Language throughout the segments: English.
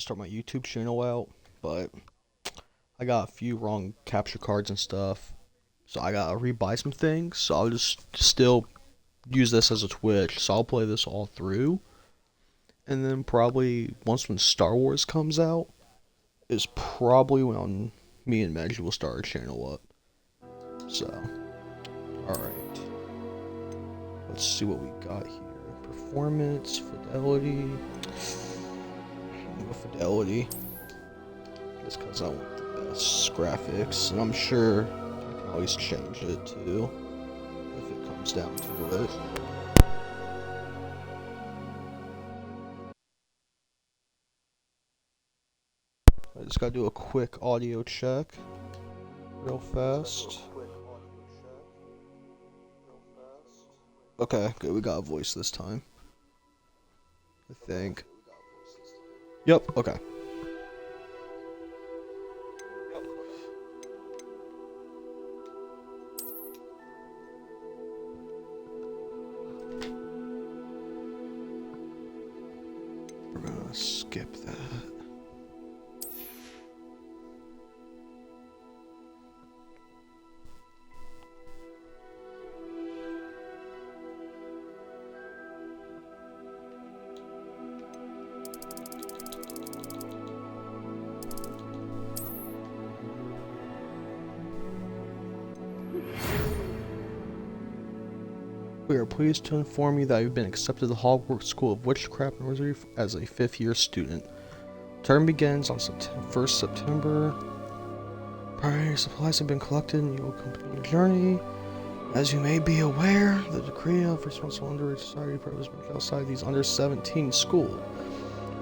start my YouTube channel out, but I got a few wrong capture cards and stuff. So I gotta rebuy some things. So I'll just still use this as a Twitch. So I'll play this all through. And then probably once when Star Wars comes out is probably when me and Meg will start our channel up. So, alright. Let's see what we got here. Performance, fidelity. I'll go fidelity. Just because I want the best graphics. And I'm sure I can always change it too. If it comes down to it. I just gotta do a quick audio check. Real fast. Okay, good. We got a voice this time. I think. Yep, okay. We're gonna skip that. We are pleased to inform you that you've been accepted to the Hogwarts School of Witchcraft and Wizardry as a 5th-year student. Term begins on 1st September. Priority supplies have been collected and you will complete your journey. As you may be aware, the decree of responsible under society prohibits outside these under 17 schools.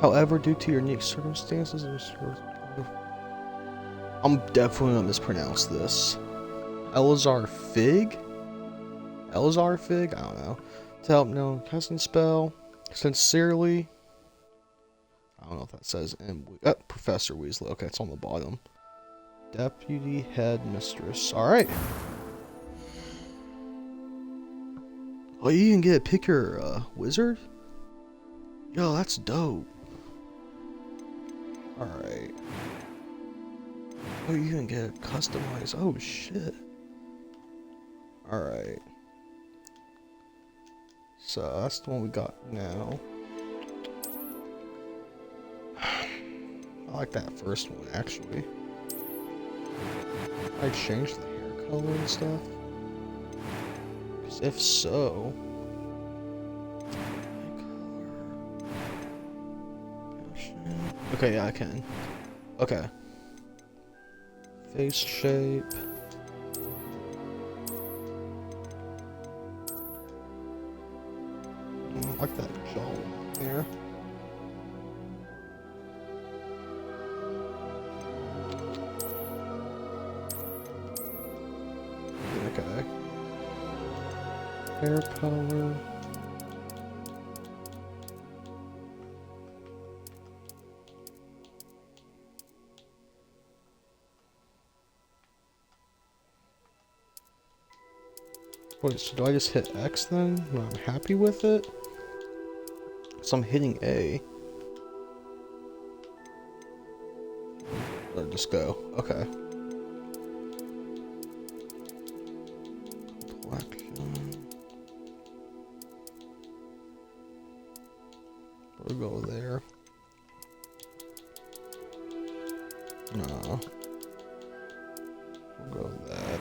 However, due to your unique circumstances, I'm definitely gonna mispronounce this. Elazar Fig? Elazar Fig? I don't know. To help know casting spell. Sincerely. I don't know if that says Professor Weasley. Okay, it's on the bottom. Deputy Headmistress. Alright. Oh, you can get pick your wizard? Yo, that's dope. Alright. Oh, you can get it customized. Oh, shit. Alright. So, that's the one we got now. I like that first one, actually. I changed the hair color and stuff. Because if so... Okay, yeah, I can. Okay. Face shape. I like that jaw there. Okay. Hair color. Wait, so do I just hit X then when I'm happy with it? So I'm hitting A. Or just go. Okay. Complexion. We'll go there. No. We'll go with that.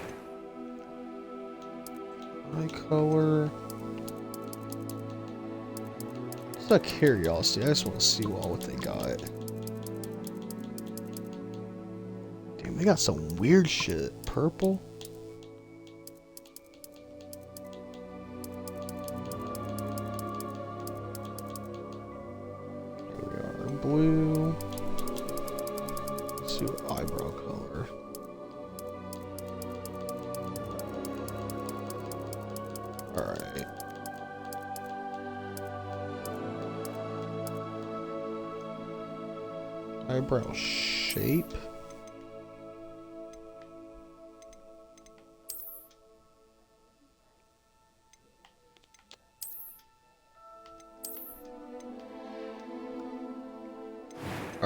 Eye color. Just out of curiosity, I just want to see what they got. Damn, they got some weird shit. Purple? Here we are. Blue. Let's see what eyebrow color. Alright. Eyebrow shape.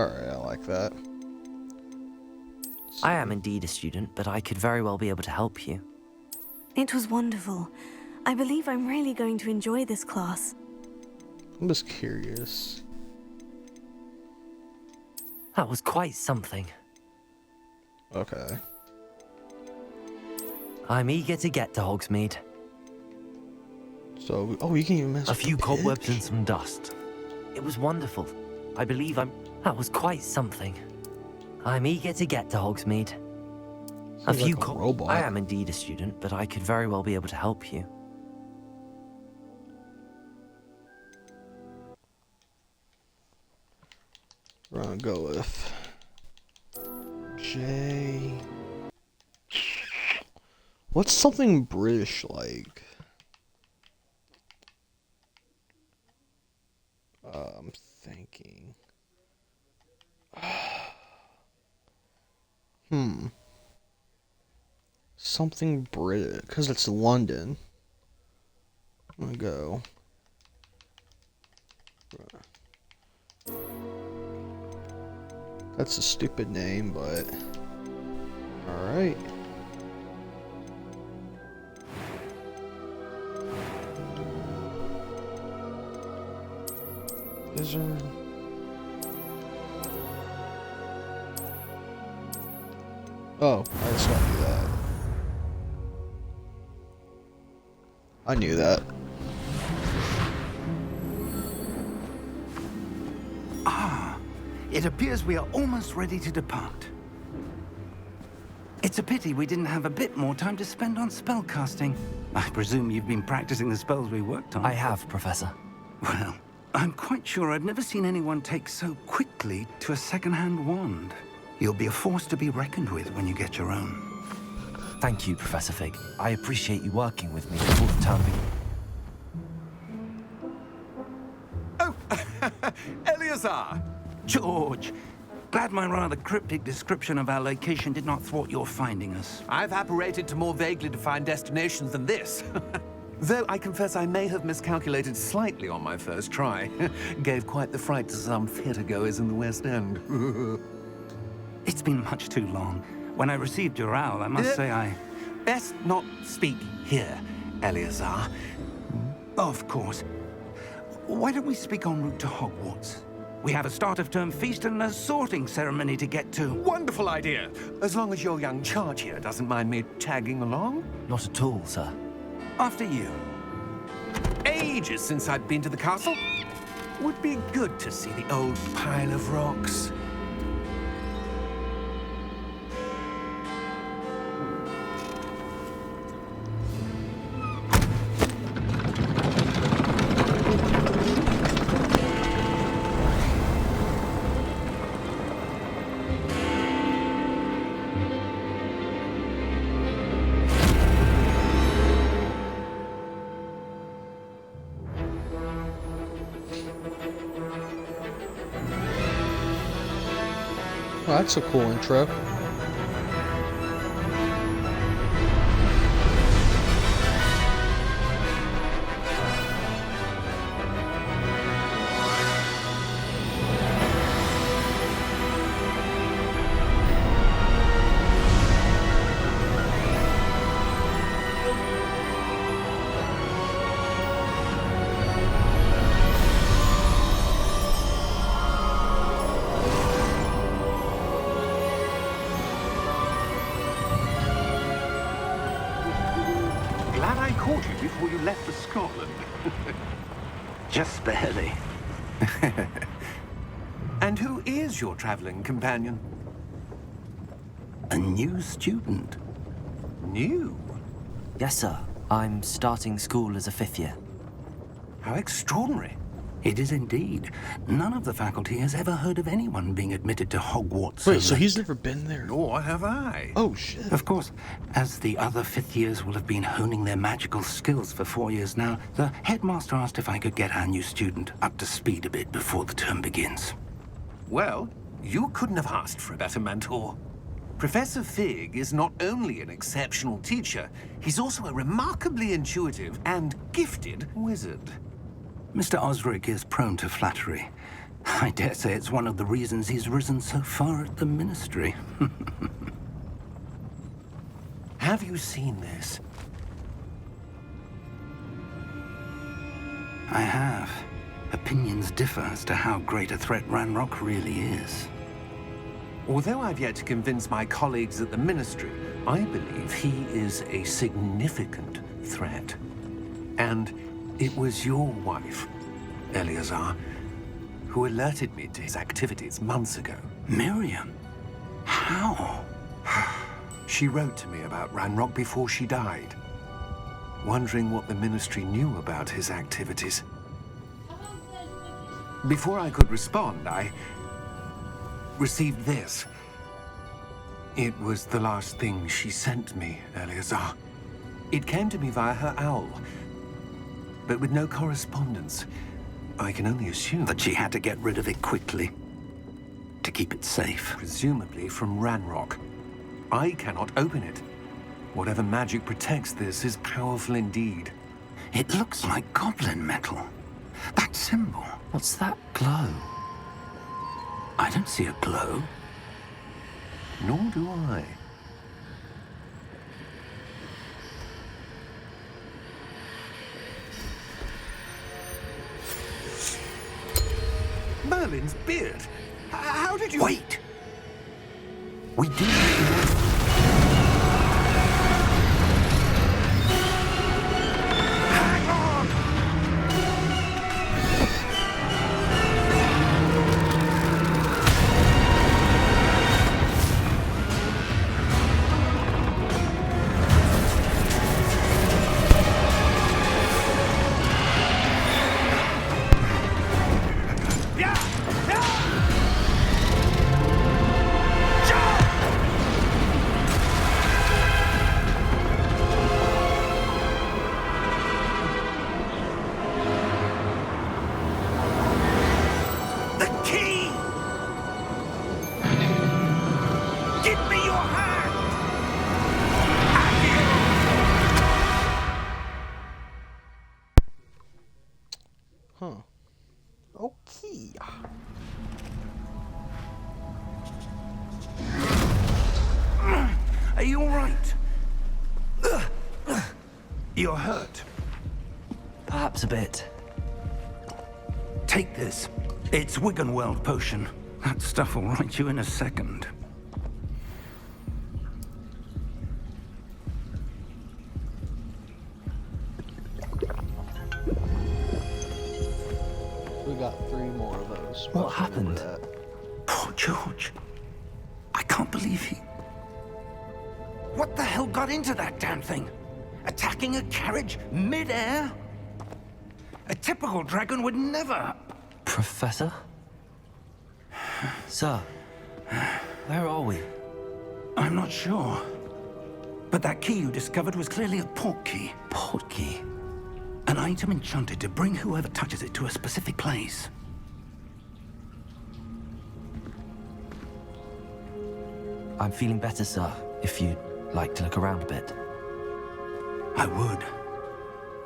Alright, I like that. I am indeed a student, but I could very well be able to help you. It was wonderful. I believe I'm really going to enjoy this class. I'm just curious. That was quite something. Okay. I'm eager to get to Hogsmeade. So, oh, you can even mess A with few the cobwebs pitch? and some dust. It was wonderful. I believe that was quite something. I'm eager to get to Hogsmeade. A Seems few like a robot. I am indeed a student, but I could very well be able to help you. We're gonna go with J. What's something British like? I'm thinking. Something British, because it's London. I'm gonna go. That's a stupid name, but alright. Lizard. Oh, I just gotta do that. I knew that. It appears we are almost ready to depart. It's a pity we didn't have a bit more time to spend on spellcasting. I presume you've been practicing the spells we worked on. I have, Professor. Well, I'm quite sure I've never seen anyone take so quickly to a second-hand wand. You'll be a force to be reckoned with when you get your own. Thank you, Professor Fig. I appreciate you working with me before the term begins. Oh, Eleazar! George, glad my rather cryptic description of our location did not thwart your finding us. I've apparated to more vaguely defined destinations than this. Though I confess I may have miscalculated slightly on my first try. Gave quite the fright to some theatre-goers in the West End. It's been much too long. When I received your owl, I must say I... Best not speak here, Eleazar. Of course. Why don't we speak en route to Hogwarts? We have a start-of-term feast and a sorting ceremony to get to. Wonderful idea! As long as your young charge here doesn't mind me tagging along. Not at all, sir. After you. Ages since I'd been to the castle. Would be good to see the old pile of rocks. Oh, that's a cool intro. Glad I caught you before you left for Scotland. Just barely. And who is your traveling companion? A new student. New? Yes, sir. I'm starting school as a 5th year. How extraordinary. It is indeed. None of the faculty has ever heard of anyone being admitted to Hogwarts. Wait, so he's never been there? Nor have I. Oh, shit. Of course, as the other 5th years will have been honing their magical skills for 4 years now, the headmaster asked if I could get our new student up to speed a bit before the term begins. Well, you couldn't have asked for a better mentor. Professor Fig is not only an exceptional teacher, he's also a remarkably intuitive and gifted wizard. Mr. Osric is prone to flattery. I dare say it's one of the reasons he's risen so far at the Ministry. Have you seen this? I have. Opinions differ as to how great a threat Ranrock really is. Although I've yet to convince my colleagues at the Ministry, I believe he is a significant threat. And it was your wife, Eleazar, who alerted me to his activities months ago. Miriam? How? She wrote to me about Ranrock before she died, wondering what the Ministry knew about his activities. Before I could respond, I received this. It was the last thing she sent me, Eleazar. It came to me via her owl, but with no correspondence. I can only assume That she had to get rid of it quickly. To keep it safe. presumably from Ranrock. I cannot open it. Whatever magic protects this is powerful indeed. It looks like goblin metal. That symbol. What's that glow? I don't see a glow. Nor do I. Merlin's beard. How did you... Wait! We do... Hang on! Yeah! Yeah! The key! Give me your hand! Huh. Okay. Are you all right? You're hurt. Perhaps a bit. Take this. It's Wiggenweld potion. That stuff will right you in a second. We got 3 more of those. What Let's remember happened? that. Poor George. I can't believe he... What the hell got into that damn thing? Attacking a carriage mid-air? A typical dragon would never... Professor? Sir, where are we? I'm not sure. But that key you discovered was clearly a port key. Port key. An item enchanted to bring whoever touches it to a specific place. I'm feeling better, sir, if you'd like to look around a bit. I would.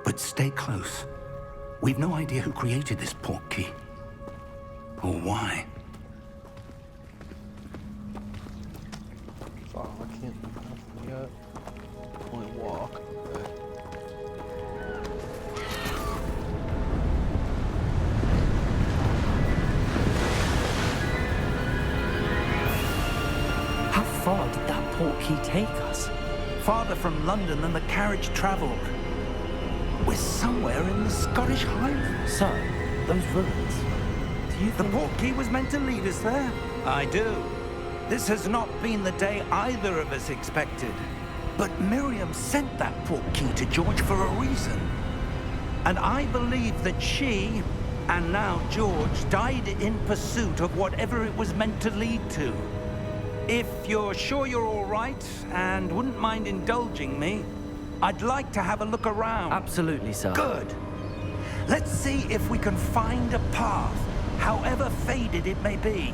But stay close. We've no idea who created this port key. Or why. Oh, I can't do nothing yet. Only walk. Okay. How far did that port key take us? Farther from London than the carriage traveled. We're somewhere in the Scottish Highlands. Sir, those ruins. Do you The think... port key was meant to lead us there? I do. This has not been the day either of us expected. But Miriam sent that port key to George for a reason. And I believe that she, and now George, died in pursuit of whatever it was meant to lead to. If you're sure you're all right, and wouldn't mind indulging me, I'd like to have a look around. Absolutely, sir. Good. Let's see if we can find a path, however faded it may be.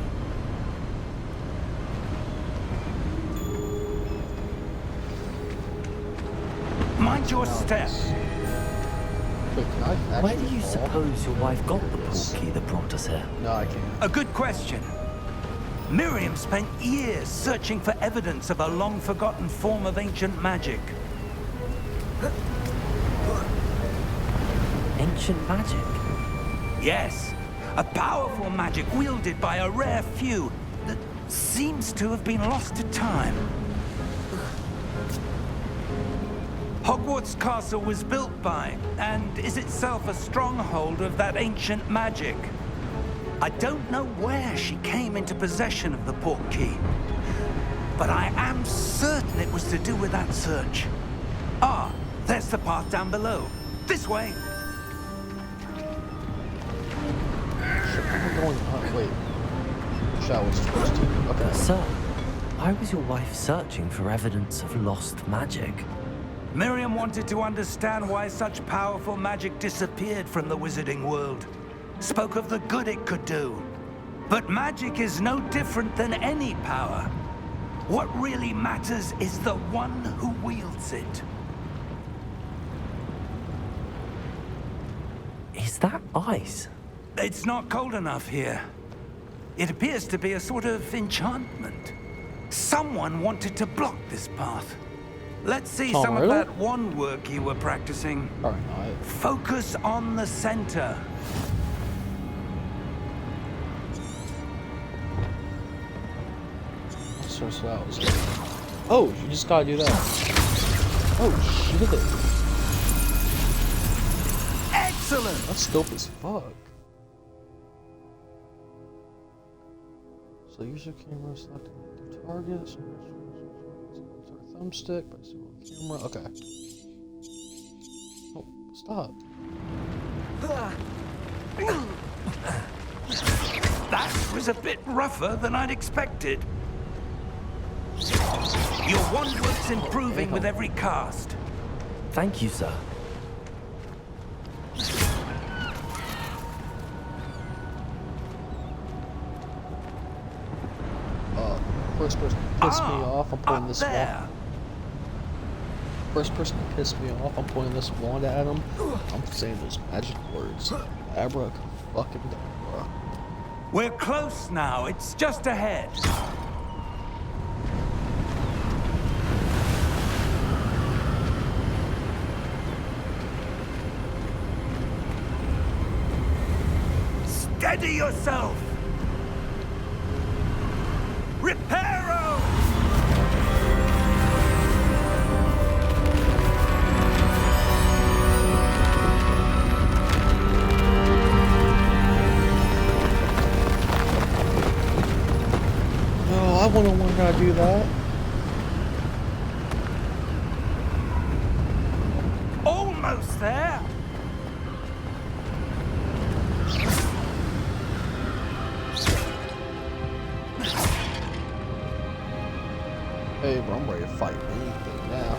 Mind your step. Wait, can I Where actually do you fall? suppose your wife got the Yes. portkey that brought us here? No, I can't. A good question. Miriam spent years searching for evidence of a long-forgotten form of ancient magic. Ancient magic? Yes, a powerful magic wielded by a rare few that seems to have been lost to time. Hogwarts Castle was built by, and is itself a stronghold of that ancient magic. I don't know where she came into possession of the portkey, but I am certain it was to do with that search. Ah, there's the path down below. This way. I'm going. Wait. Shall was supposed to. Okay. So, why was your wife searching for evidence of lost magic? Miriam wanted to understand why such powerful magic disappeared from the wizarding world. Spoke of the good it could do. But magic is no different than any power. What really matters is the one who wields it. Is that ice? It's not cold enough here. It appears to be a sort of enchantment. Someone wanted to block this path. Let's see Oh, some really? of that wand work you were practicing. Alright, no, Focus on the center. so that was. Oh, you just gotta do that. Oh shit. Excellent! That's dope as fuck. So use your camera selecting the target. So thumbstick, but it's on camera. Okay. Oh, stop. That was a bit rougher than I'd expected. Your wand work's improving with every cast. Thank you, sir. First person to piss me off, I'm pulling Up this there. wand. First person to piss me off, I'm pointing this wand at him. I'm saying those magic words. Abracadabra. We're close now. It's just ahead. Steady yourself. Reparo! Oh, I want to learn how to do that. Almost there. Hey, bro, I'm ready to fight anything now.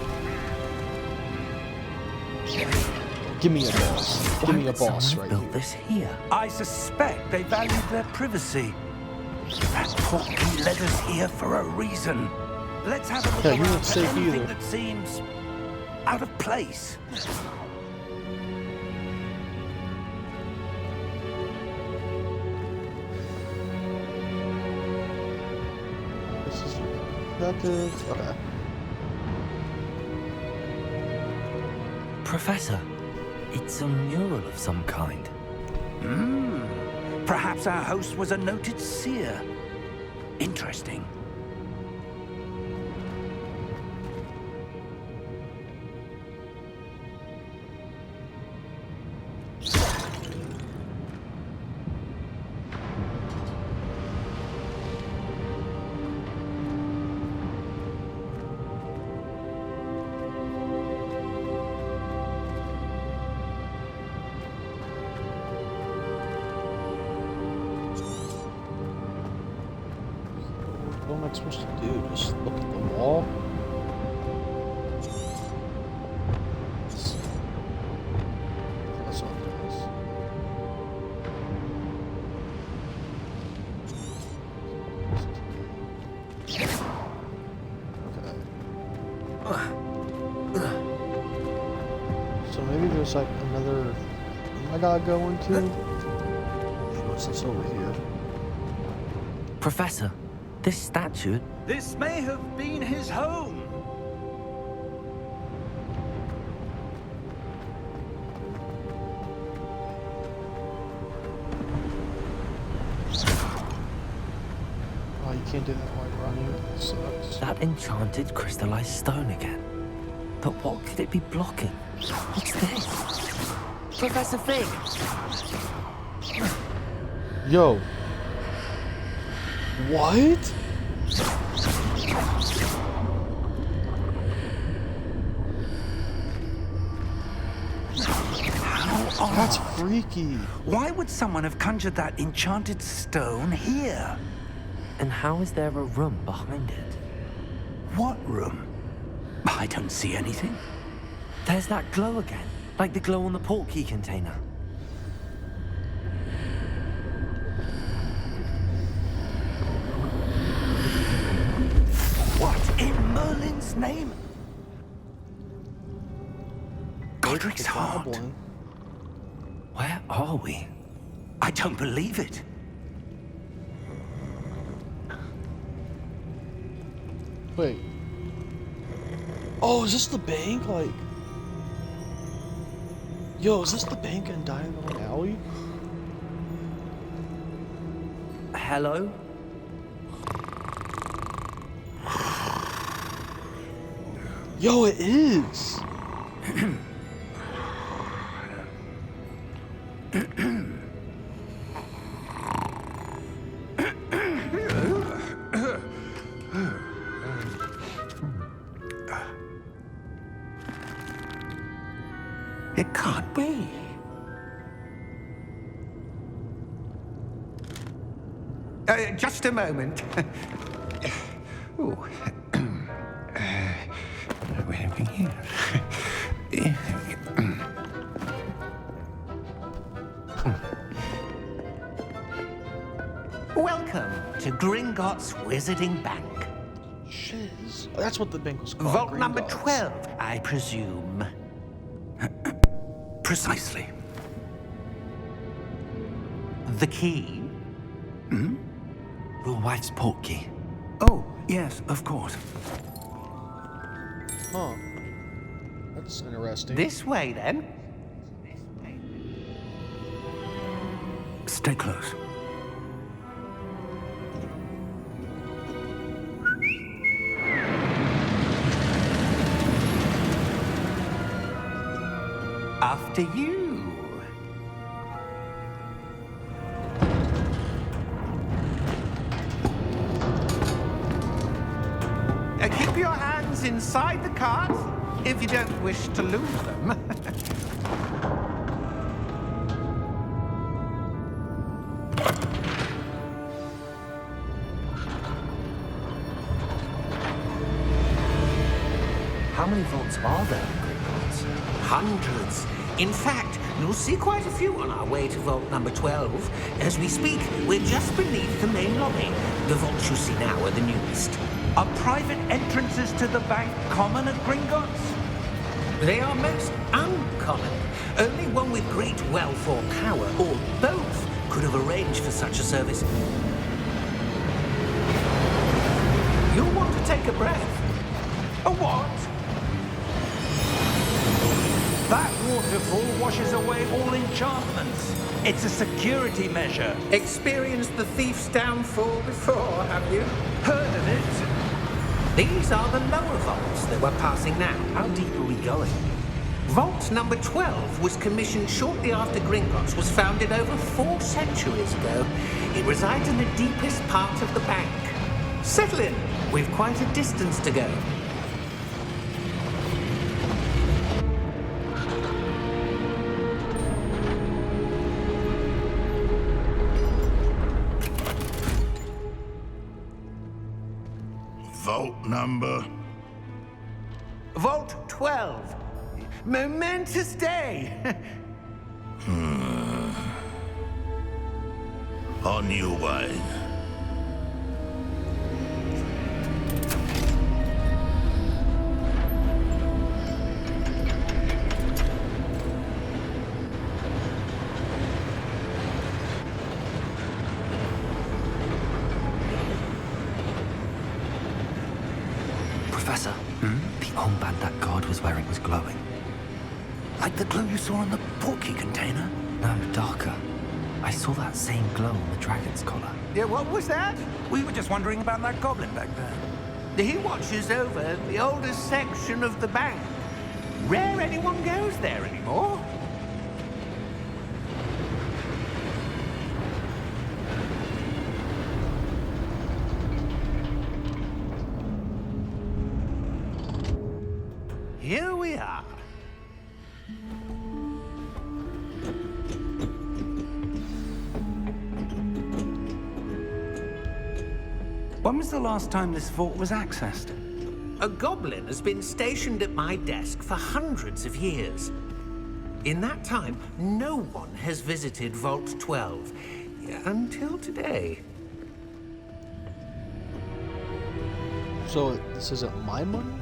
Give me a boss. Give me a boss Someone right built here. this here. I suspect they valued their privacy. That portkey led us here for a reason. Let's have a look Yeah, you around weren't for safe anything either. that seems out of place. This is productive. Okay. Professor, it's a mural of some kind. Perhaps our host was a noted seer. Interesting. What am I supposed to do? Just look at the wall? That's not nice. Okay. So maybe there's like another thing I gotta go into. What's this over here? Professor, this statue. This may have been his home. Oh, you can't do that while running. It sucks. That enchanted crystallized stone again. But what could it be blocking? What's this? Professor Fig! Yo. What? That's freaky. Why would someone have conjured that enchanted stone here? And how is there a room behind it? What room? I don't see anything. There's that glow again, like the glow on the portkey container. What in Merlin's name? Godric's The heart. goblin. Where are we? I don't believe it. Wait. Oh, is this the bank? Like. Yo, is this the bank in Diagon Alley? Hello? Yo, it is. It can't be. Just a moment. Ooh. Where have we here? Welcome to Gringotts Wizarding Bank. Shiz. That's what the bank was called. Vault number Gringotts. 12, I presume. Precisely. The key? Your wife's portkey. Oh, yes, of course. Huh. That's interesting. This way, then. Stay close. After you. Keep your hands inside the cart if you don't wish to lose them. How many vaults are there in Gringotts? Hundreds. In fact, you'll see quite a few on our way to vault number 12. As we speak, we're just beneath the main lobby. The vaults you see now are the newest. Are private entrances to the bank common at Gringotts? They are most uncommon. Only one with great wealth or power, or both, could have arranged for such a service. You'll want to take a breath. A what? That waterfall washes away all enchantments. It's a security measure. Experienced the thief's downfall before, have you? Heard of it? These are the lower vaults that we're passing now. How deep are we going? Vault number 12 was commissioned shortly after Gringotts was founded over 4 centuries ago. It resides in the deepest part of the bank. Settle in. We've quite a distance to go. Vault number. Vault 12. Momentous day. On your way. Professor, the armband that guard was wearing was glowing. Like the glow you saw in the portkey container? No, darker. I saw that same glow on the dragon's collar. Yeah, what was that? We were just wondering about that goblin back there. He watches over the oldest section of the bank. Rare anyone goes there anymore. Here we are. When was the last time this vault was accessed? A goblin has been stationed at my desk for hundreds of years. In that time, no one has visited Vault 12. Until today. So this isn't my money?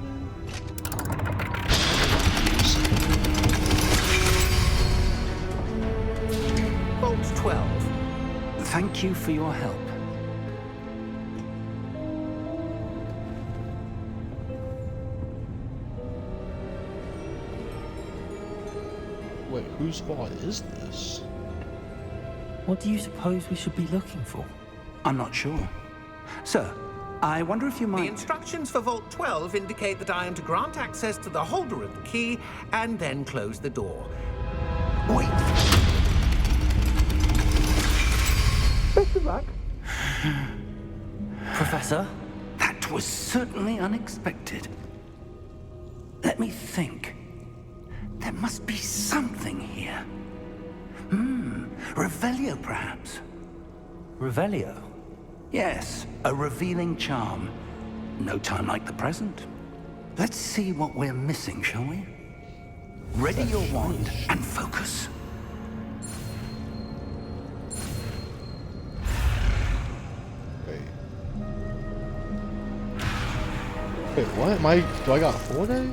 Vault 12. Thank you for your help. Wait, whose fault is this? What do you suppose we should be looking for? I'm not sure. Sir, I wonder if you The might... instructions for Vault 12 indicate that I am to grant access to the holder of the key and then close the door. Wait! Best of luck. Professor? That was certainly unexpected. Let me think. There must be something here. Revelio, perhaps? Revelio? Yes, a revealing charm. No time like the present. Let's see what we're missing, shall we? Ready your wand and focus. Wait. Wait, what? Do I got a 4-day?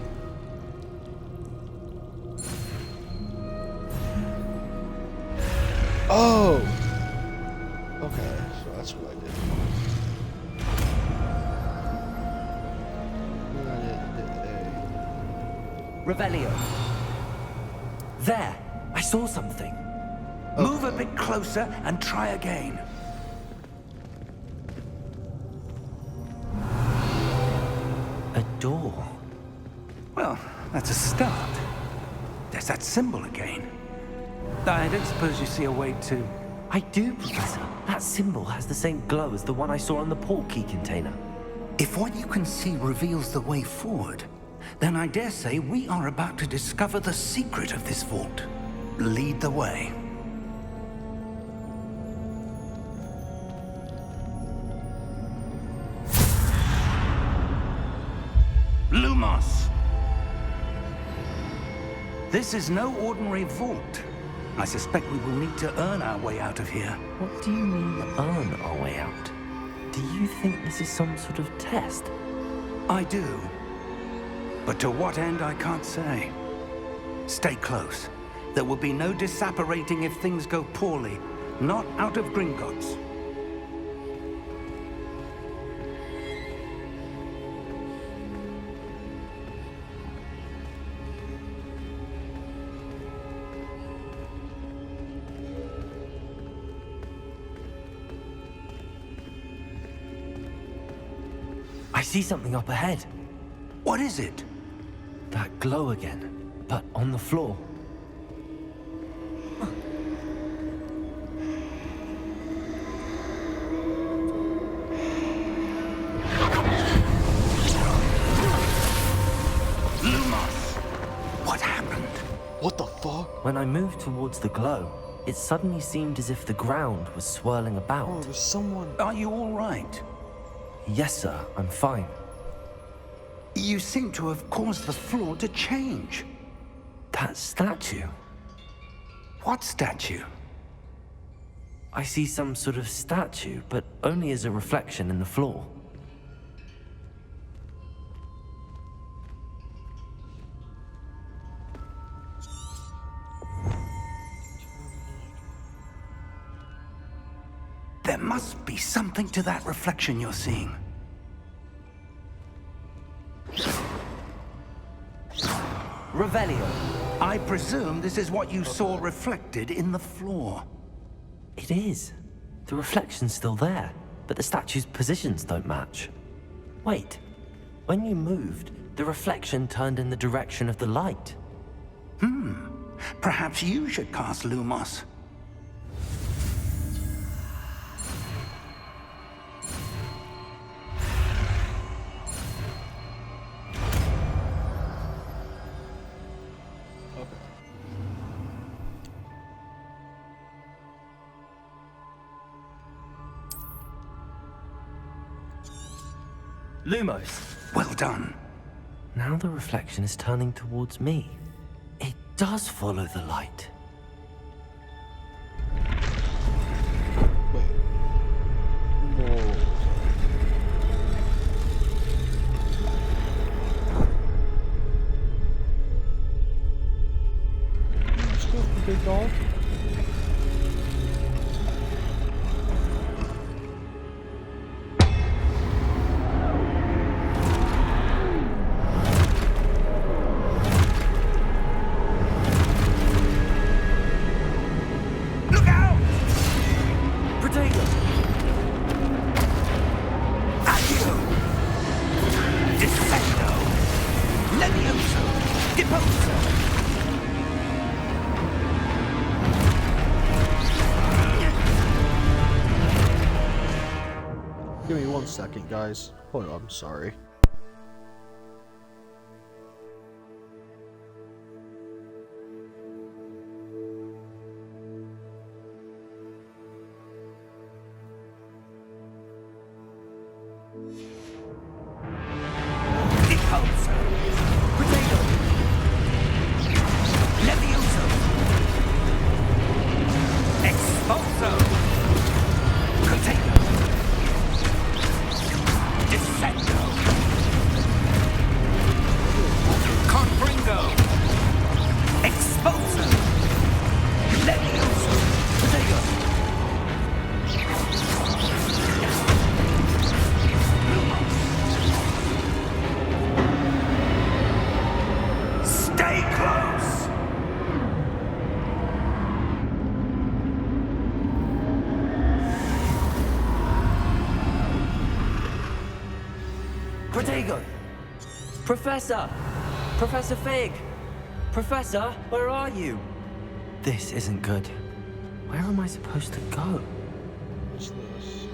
Oh! Okay, so that's what I did. Revelio. There! I saw something. Move a bit closer and try again. A door. Well, that's a start. There's that symbol again. I don't suppose you see a way to... I do, Professor. That symbol has the same glow as the one I saw on the portkey container. If what you can see reveals the way forward, then I dare say we are about to discover the secret of this vault. Lead the way. Lumos! This is no ordinary vault. I suspect we will need to earn our way out of here. What do you mean, earn our way out? Do you think this is some sort of test? I do. But to what end, I can't say. Stay close. There will be no disapparating if things go poorly. Not out of Gringotts. I see something up ahead. What is it? That glow again, but on the floor. Lumos! What happened? What the fuck? When I moved towards the glow, it suddenly seemed as if the ground was swirling about. Oh, there's someone. Are you all right? Yes, sir, I'm fine. You seem to have caused the floor to change. That statue. What statue? I see some sort of statue, but only as a reflection in the floor. There must be something to that reflection you're seeing. Revelio. I presume this is what you saw reflected in the floor. It is. The reflection's still there, but the statue's positions don't match. Wait. When you moved, the reflection turned in the direction of the light. Perhaps you should cast Lumos. Lumos. Well done. Now the reflection is turning towards me. It does follow the light. Wait. Whoa. Still a big dog. Look out! Protego! Accio! Descendo! Levioso! Deposo! Give me 1 second, guys. Hold on, I'm sorry. Deposo! Protego! Levioso! Expulso! Protego! Descendo! Confringo! Expulso! Levioso! Protego! Stay close! Protego! Professor! Professor Fig! Professor, where are you? This isn't good. Where am I supposed to go? What's this?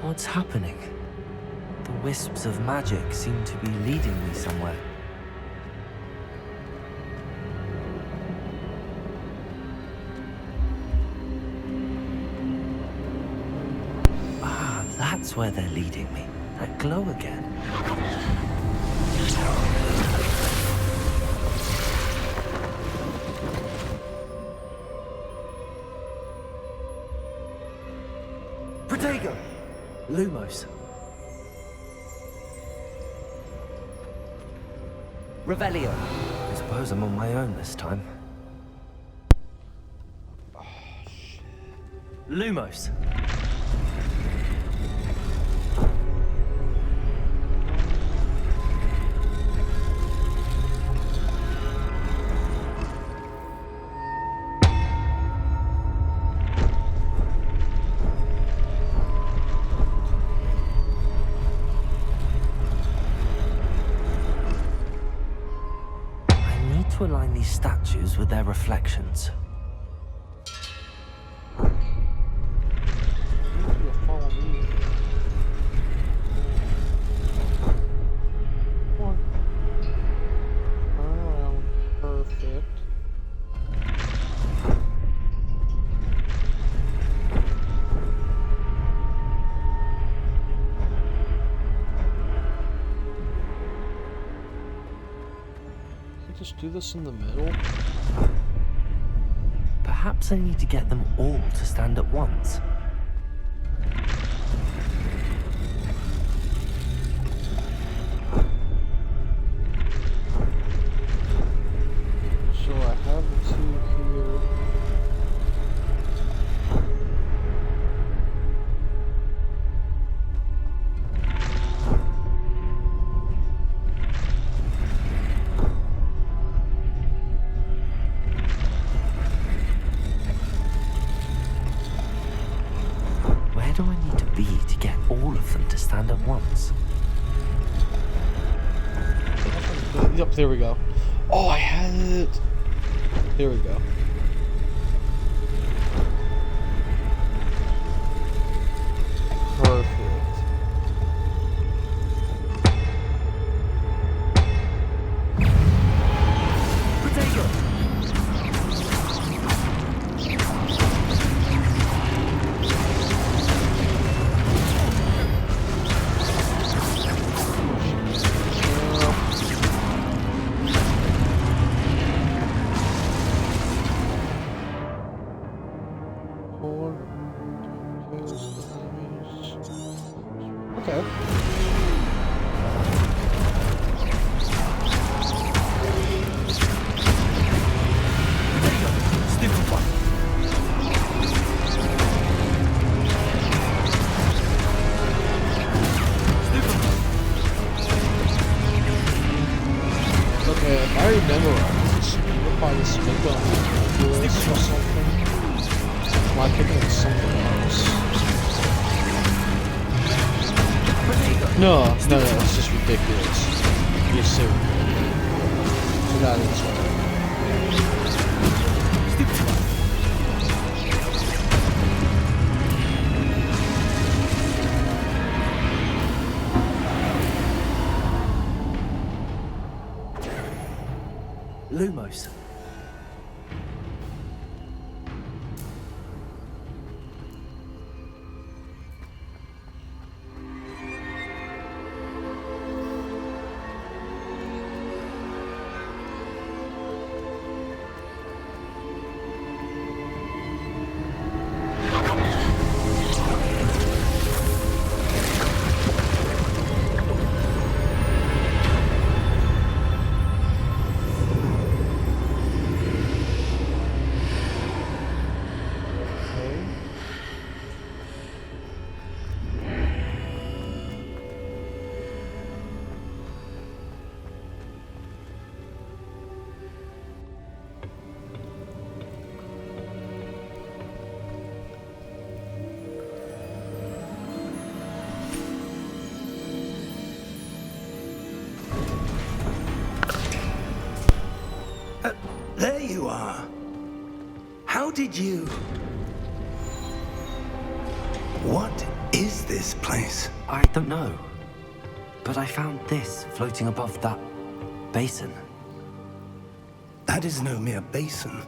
What's happening? The wisps of magic seem to be leading me somewhere. Ah, that's where they're leading me. That glow again. Protego! Lumos. Revelio. I suppose I'm on my own this time. Lumos. I need to align these statues with their reflections. You'll follow me. Come on. Turn around. Perfect. Just do this in the middle. Perhaps I need to get them all to stand at once. So I have the two here. once. Yep, there we go. Oh, I had it. There we go. Perfect. Okay. Okay, if I remember right, you'll probably speak on Hogwarts or something. Am I thinking of something else? No, it's just ridiculous. You're so ridiculous. So that is right. Lumos. There you are. How did you... What is this place? I don't know. But I found this floating above that basin. That is no mere basin.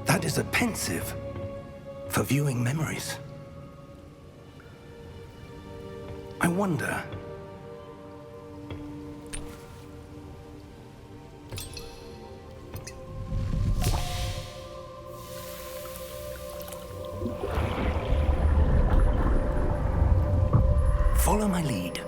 That is a pensive for viewing memories. I wonder... Follow my lead.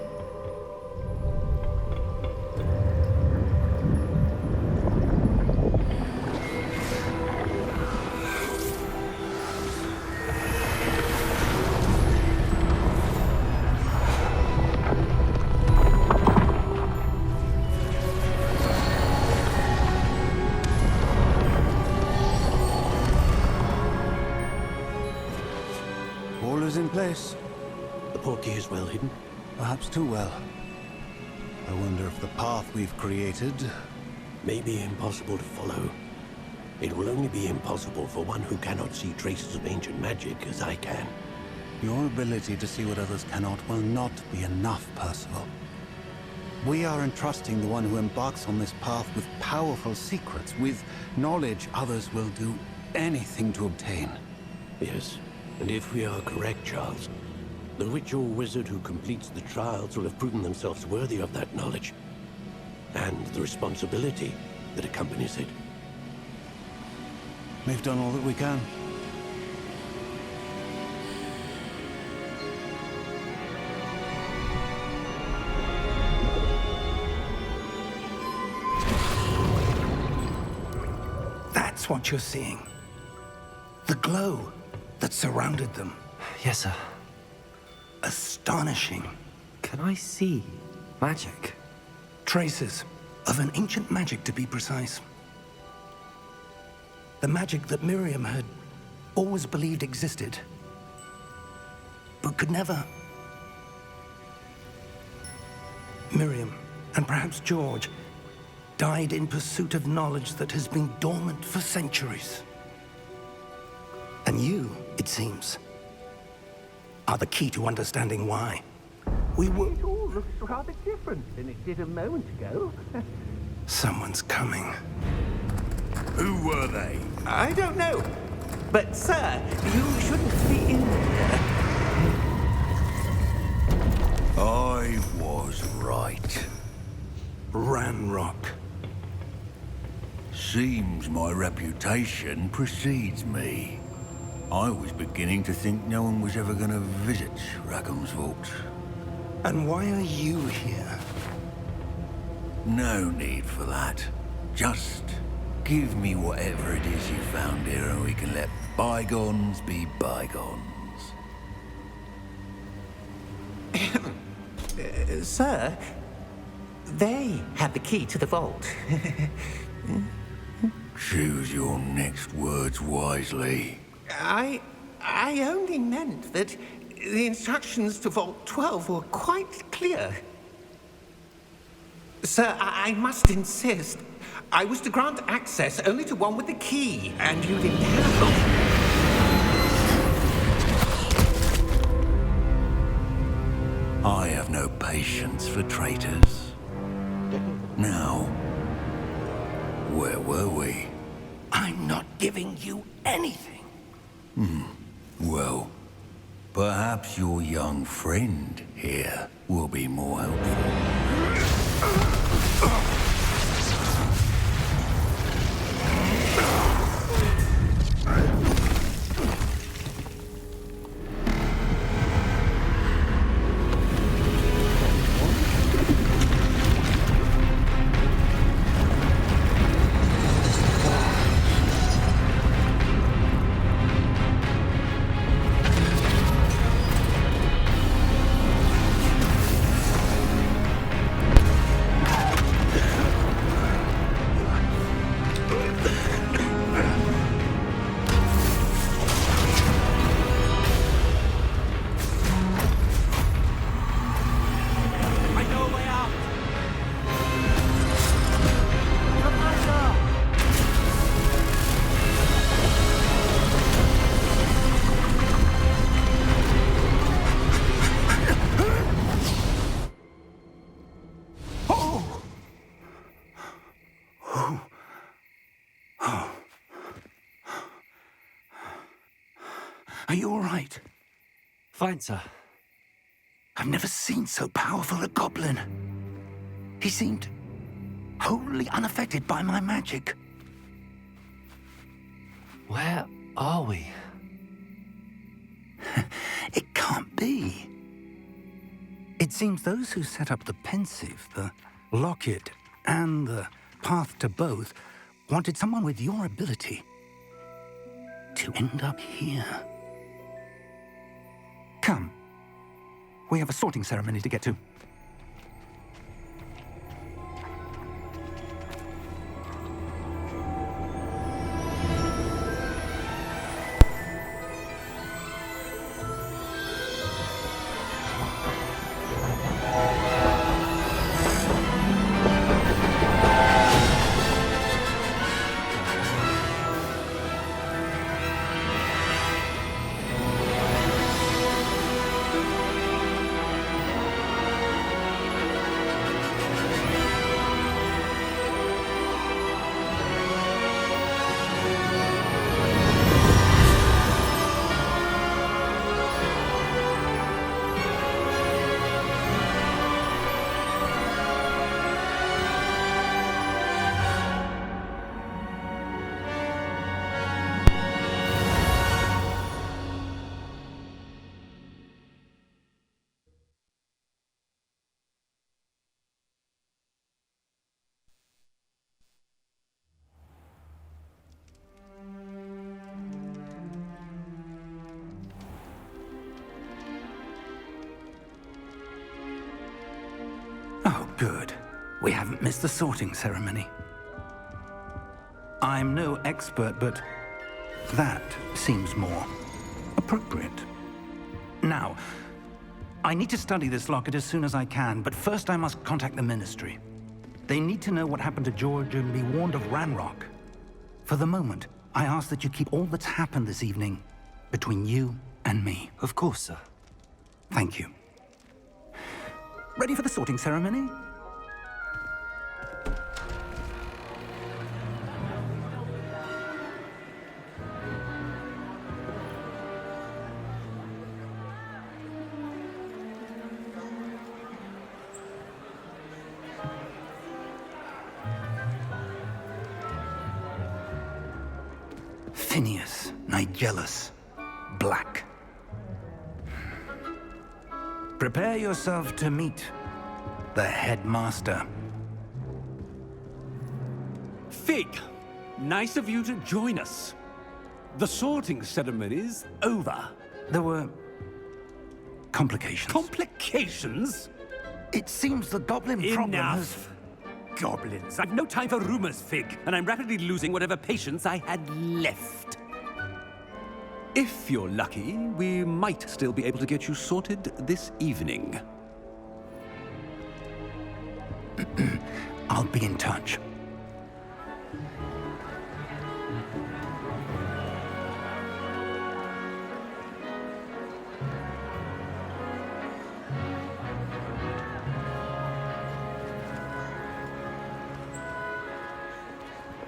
All is in place. The portkey is well hidden. Perhaps too well. I wonder if the path we've created... May be impossible to follow. It will only be impossible for one who cannot see traces of ancient magic as I can. Your ability to see what others cannot will not be enough, Percival. We are entrusting the one who embarks on this path with powerful secrets, with knowledge others will do anything to obtain. Yes, and if we are correct, Charles, the witch or wizard who completes the trials will have proven themselves worthy of that knowledge, and the responsibility that accompanies it. We've done all that we can. That's what you're seeing. The glow that surrounded them. Yes, sir. Astonishing. Can I see magic? Traces of an ancient magic, to be precise. The magic that Miriam had always believed existed, but could never Miriam, and perhaps George, died in pursuit of knowledge that has been dormant for centuries. And you, it seems, are the key to understanding why. We were... It all looks rather different than it did a moment ago. Someone's coming. Who were they? I don't know. But, sir, you shouldn't be in here. I was right. Ranrock. Seems my reputation precedes me. I was beginning to think no one was ever going to visit Rackham's vault. And why are you here? No need for that. Just give me whatever it is you found here and we can let bygones be bygones. Sir, they had the key to the vault. Choose your next words wisely. I only meant that the instructions to Vault 12 were quite clear. Sir, I must insist. I was to grant access only to one with the key, and you didn't have it. I have no patience for traitors. Now, where were we? I'm not giving you anything. Well, perhaps your young friend here will be more helpful. Are you all right? Fine, sir. I've never seen so powerful a goblin. He seemed wholly unaffected by my magic. Where are we? It can't be. It seems those who set up the pensive, the locket, and the path to both wanted someone with your ability to end up here. Come. We have a sorting ceremony to get to. Oh, good. We haven't missed the sorting ceremony. I'm no expert, but that seems more appropriate. Now, I need to study this locket as soon as I can, but first I must contact the Ministry. They need to know what happened to George and be warned of Ranrock. For the moment, I ask that you keep all that's happened this evening between you and me. Of course, sir. Thank you. Ready for the sorting ceremony? Phineas, Nigellus, Black. Prepare yourself to meet the headmaster. Fig, nice of you to join us. The sorting ceremony's over. There were complications. Complications? It seems the goblin problem has... Enough. Goblins. I've no time for rumors, Fig, and I'm rapidly losing whatever patience I had left. If you're lucky, we might still be able to get you sorted this evening. I'll be in touch.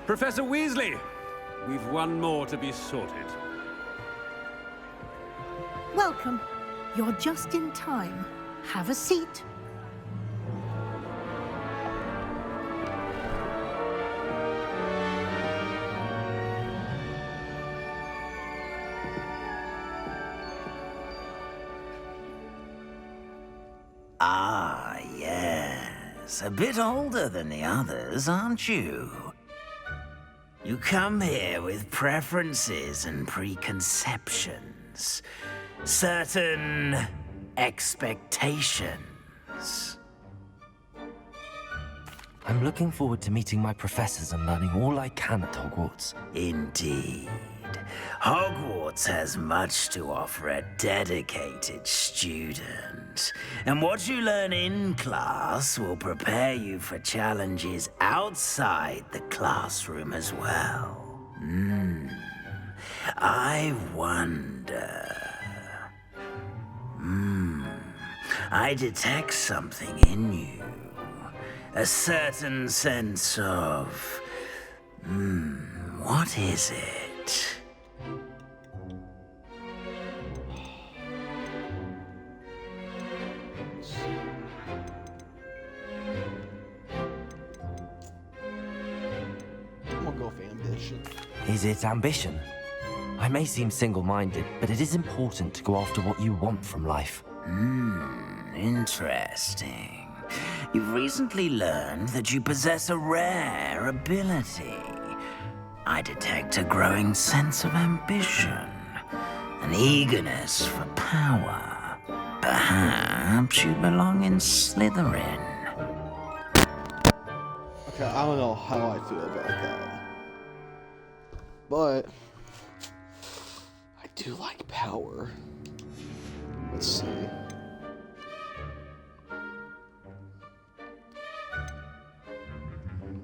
Professor Weasley, we've one more to be sorted. Welcome. You're just in time. Have a seat. Ah, yes. A bit older than the others, aren't you? You come here with preferences and preconceptions. Certain expectations. I'm looking forward to meeting my professors and learning all I can at Hogwarts. Indeed. Hogwarts has much to offer a dedicated student. And what you learn in class will prepare you for challenges outside the classroom as well. I wonder... I detect something in you. A certain sense of... what is it? I'm gonna go for ambition. Is it ambition? I may seem single-minded, but it is important to go after what you want from life. Interesting. You've recently learned that you possess a rare ability. I detect a growing sense of ambition, an eagerness for power. Perhaps you belong in Slytherin. Okay, I don't know how I feel about that. But I do like power. Let's see.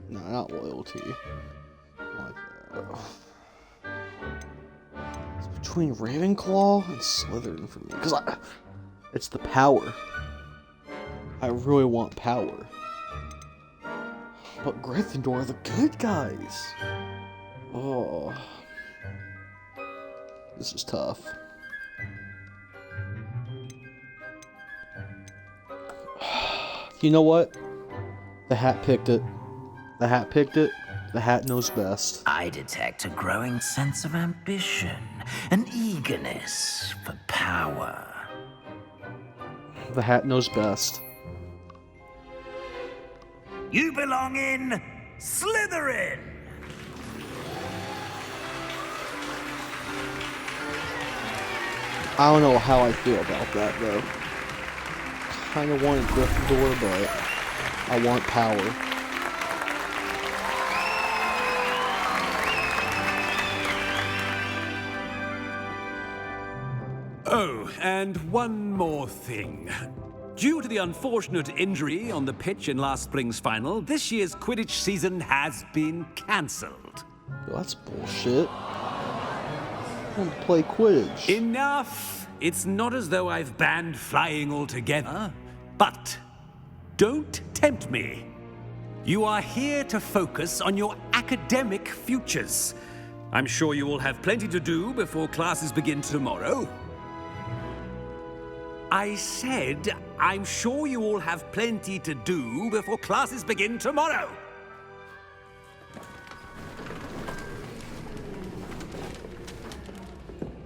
No, not loyalty. I like that. It's between Ravenclaw and Slytherin for me. Because it's the power. I really want power. But Gryffindor are the good guys. Oh. This is tough. You know what? The hat picked it. The hat picked it. The hat knows best. I detect a growing sense of ambition, an eagerness for power. The hat knows best. You belong in Slytherin! I don't know how I feel about that, though. Kinda wanted Gryffindor, but I want power. Oh, and one more thing. Due to the unfortunate injury on the pitch in last spring's final, this year's Quidditch season has been cancelled. Yo, that's bullshit. I want to play Quidditch. Enough! It's not as though I've banned flying altogether, but don't tempt me. You are here to focus on your academic futures. I'm sure you will have plenty to do before classes begin tomorrow. I said, I'm sure you all have plenty to do before classes begin tomorrow.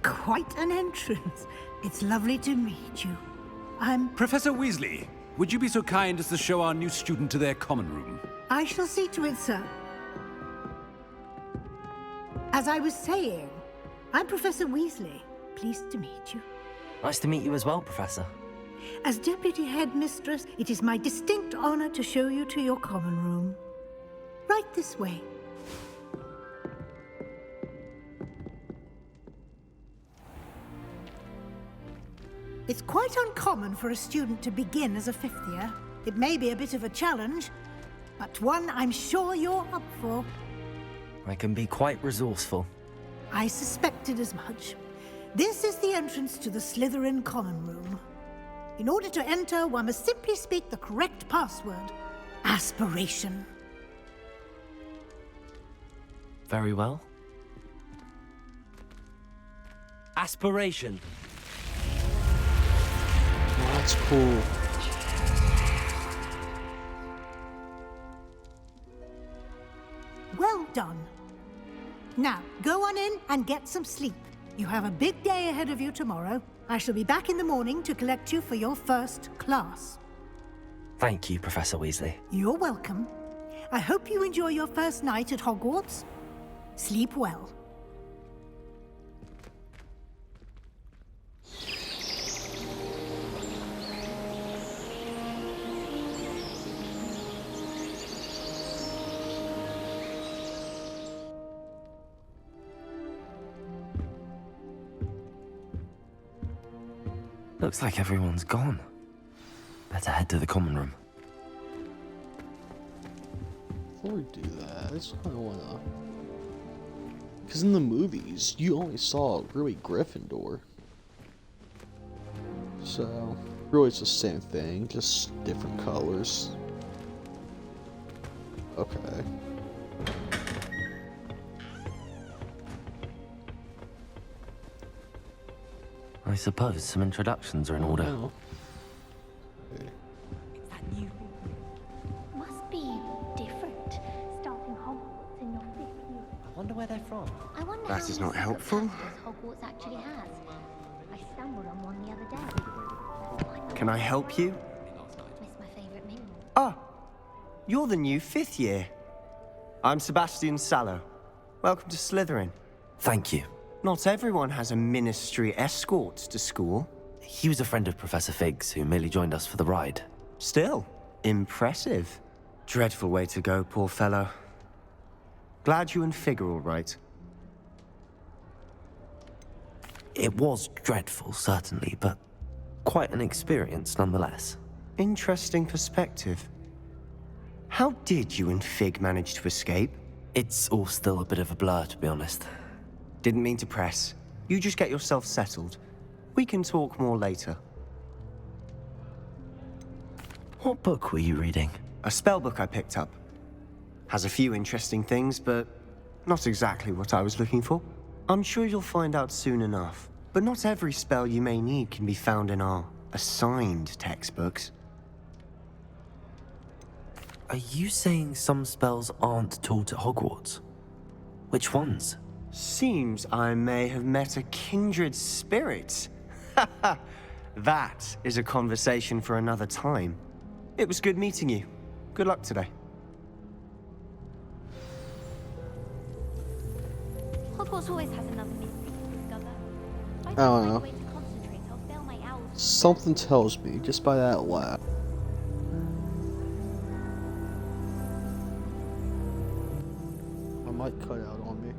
Quite an entrance. It's lovely to meet you. I'm... Professor Weasley, would you be so kind as to show our new student to their common room? I shall see to it, sir. As I was saying, I'm Professor Weasley. Pleased to meet you. Nice to meet you as well, Professor. As Deputy Headmistress, it is my distinct honor to show you to your common room. Right this way. It's quite uncommon for a student to begin as a fifth year. It may be a bit of a challenge, but one I'm sure you're up for. I can be quite resourceful. I suspected as much. This is the entrance to the Slytherin common room. In order to enter, one must simply speak the correct password. Aspiration. Very well. Aspiration. Oh, that's cool. Well done. Now, go on in and get some sleep. You have a big day ahead of you tomorrow. I shall be back in the morning to collect you for your first class. Thank you, Professor Weasley. You're welcome. I hope you enjoy your first night at Hogwarts. Sleep well. Looks like everyone's gone. Better head to the common room. Before we do that, I just kind of want to... Because in the movies, you only saw really Gryffindor. So, really it's the same thing, just different colors. Okay. I suppose some introductions are in order. Oh. Is that you? Must be different, starting Hogwarts in your fifth year. I wonder where they're from. I wonder That how is many not helpful. secret passages Hogwarts actually has. I stumbled on one the other day. Can I help you? It's my favorite memory. Ah, you're the new fifth year. I'm Sebastian Sallow. Welcome to Slytherin. Thank you. Not everyone has a ministry escort to school. He was a friend of Professor Fig's who merely joined us for the ride. Still, impressive. Dreadful way to go, poor fellow. Glad you and Fig are all right. It was dreadful, certainly, but quite an experience nonetheless. Interesting perspective. How did you and Fig manage to escape? It's all still a bit of a blur, to be honest. Didn't mean to press. You just get yourself settled. We can talk more later. What book were you reading? A spell book I picked up. Has a few interesting things, but not exactly what I was looking for. I'm sure you'll find out soon enough. But not every spell you may need can be found in our assigned textbooks. Are you saying some spells aren't taught at Hogwarts? Which ones? Seems I may have met a kindred spirit. That is a conversation for another time. It was good meeting you. Good luck today. Hogwarts always has another mystery to discover. I don't know. Something tells me just by that laugh. I might cut out on me.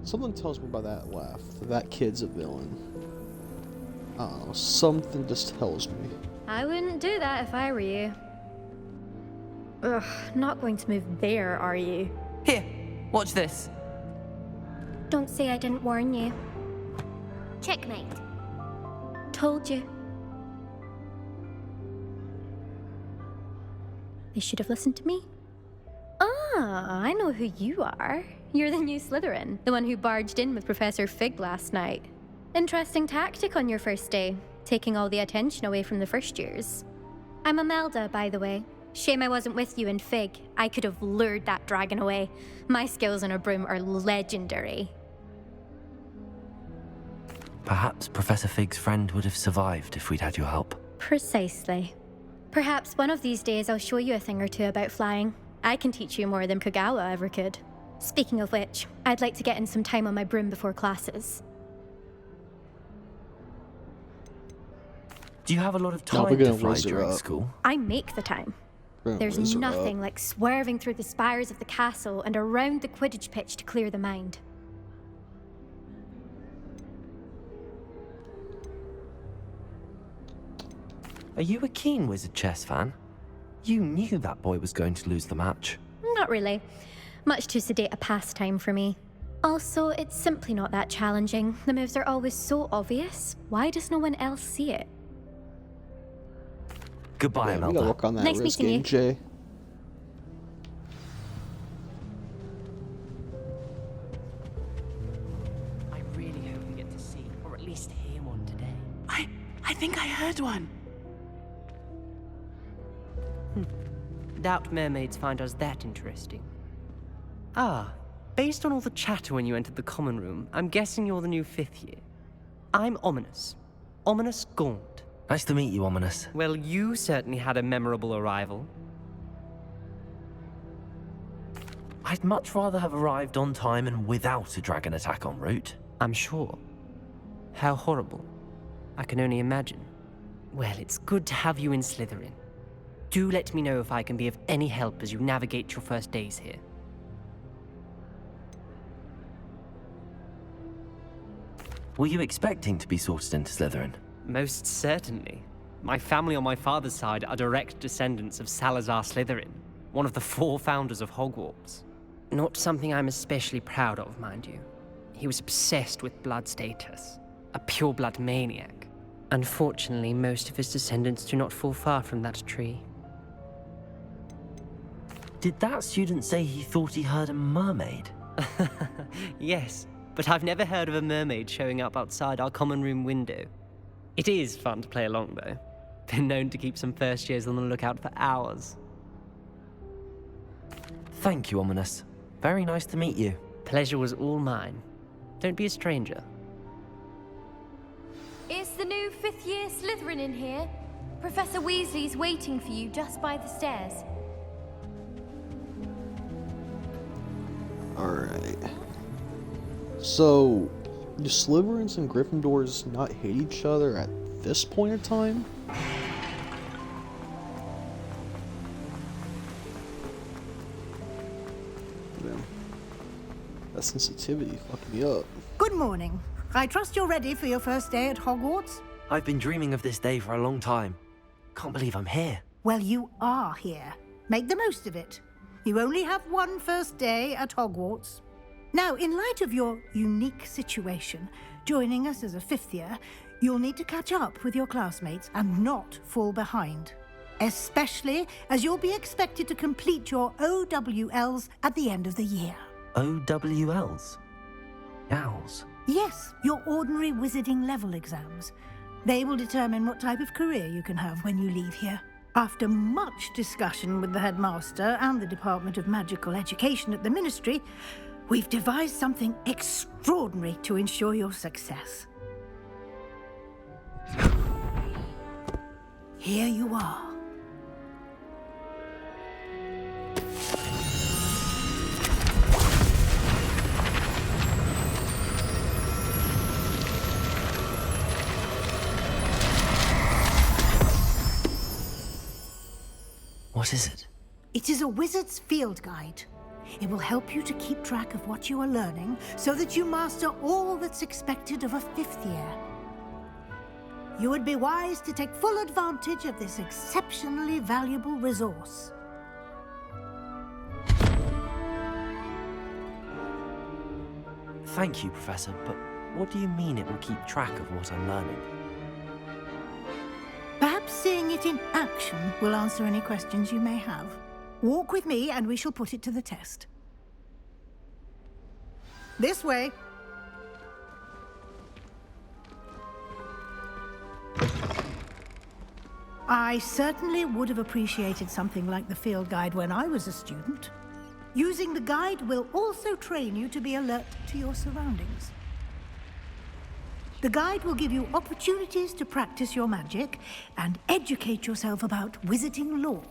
Something tells me by that laugh that that kid's a villain. I don't know, something just tells me. I wouldn't do that if I were you. Ugh, not going to move there, are you? Here, watch this. Don't say I didn't warn you. Checkmate. Told you. They should have listened to me. Ah, I know who you are. You're the new Slytherin, the one who barged in with Professor Fig last night. Interesting tactic on your first day, taking all the attention away from the first years. I'm Imelda, by the way. Shame I wasn't with you in Fig. I could have lured that dragon away. My skills on a broom are legendary. Perhaps Professor Fig's friend would have survived if we'd had your help. Precisely. Perhaps one of these days I'll show you a thing or two about flying. I can teach you more than Kagawa ever could. Speaking of which, I'd like to get in some time on my broom before classes. Do you have a lot of time to fly during school? I make the time. There's nothing like swerving through the spires of the castle and around the Quidditch pitch to clear the mind. Are you a keen Wizard chess fan? You knew that boy was going to lose the match. Not really. Much too sedate a pastime for me. Also, it's simply not that challenging. The moves are always so obvious. Why does no one else see it? Goodbye, Yeah, we Imelda. gotta work on that Nice risk meeting game, Jay. I really hope we get to see, or at least hear one today. I think I heard one. Doubt mermaids find us that interesting. Ah, based on all the chatter when you entered the common room, I'm guessing you're the new 5th year. I'm Ominous. Ominous Gaunt. Nice to meet you, Ominous. Well, you certainly had a memorable arrival. I'd much rather have arrived on time and without a dragon attack en route. I'm sure. How horrible. I can only imagine. Well, it's good to have you in Slytherin. Do let me know if I can be of any help as you navigate your first days here. Were you expecting to be sorted into Slytherin? Most certainly. My family on my father's side are direct descendants of Salazar Slytherin, one of the 4 founders of Hogwarts. Not something I'm especially proud of, mind you. He was obsessed with blood status, a pure-blood maniac. Unfortunately, most of his descendants do not fall far from that tree. Did that student say he thought he heard a mermaid? Yes, but I've never heard of a mermaid showing up outside our common room window. It is fun to play along, though. Been known to keep some first years on the lookout for hours. Thank you, Ominous. Very nice to meet you. Pleasure was all mine. Don't be a stranger. Is the new 5th year Slytherin in here? Professor Weasley's waiting for you just by the stairs. Alright. So, do Slytherins and Gryffindors not hate each other at this point in time? Man, that sensitivity fucked me up. Good morning. I trust you're ready for your first day at Hogwarts? I've been dreaming of this day for a long time. Can't believe I'm here. Well, you are here. Make the most of it. You only have one first day at Hogwarts. Now, in light of your unique situation, joining us as a 5th year, you'll need to catch up with your classmates and not fall behind. Especially as you'll be expected to complete your OWLs at the end of the year. OWLs? Owls? Yes, your ordinary wizarding level exams. They will determine what type of career you can have when you leave here. After much discussion with the headmaster and the Department of Magical Education at the Ministry, we've devised something extraordinary to ensure your success. Here you are. What is it? It is a wizard's field guide. It will help you to keep track of what you are learning so that you master all that's expected of a 5th year. you would be wise to take full advantage of this exceptionally valuable resource. Thank you, Professor, but what do you mean it will keep track of what I'm learning? Perhaps seeing it in action will answer any questions you may have. Walk with me and we shall put it to the test. This way. I certainly would have appreciated something like the field guide when I was a student. Using the guide will also train you to be alert to your surroundings. The guide will give you opportunities to practice your magic and educate yourself about wizarding lore.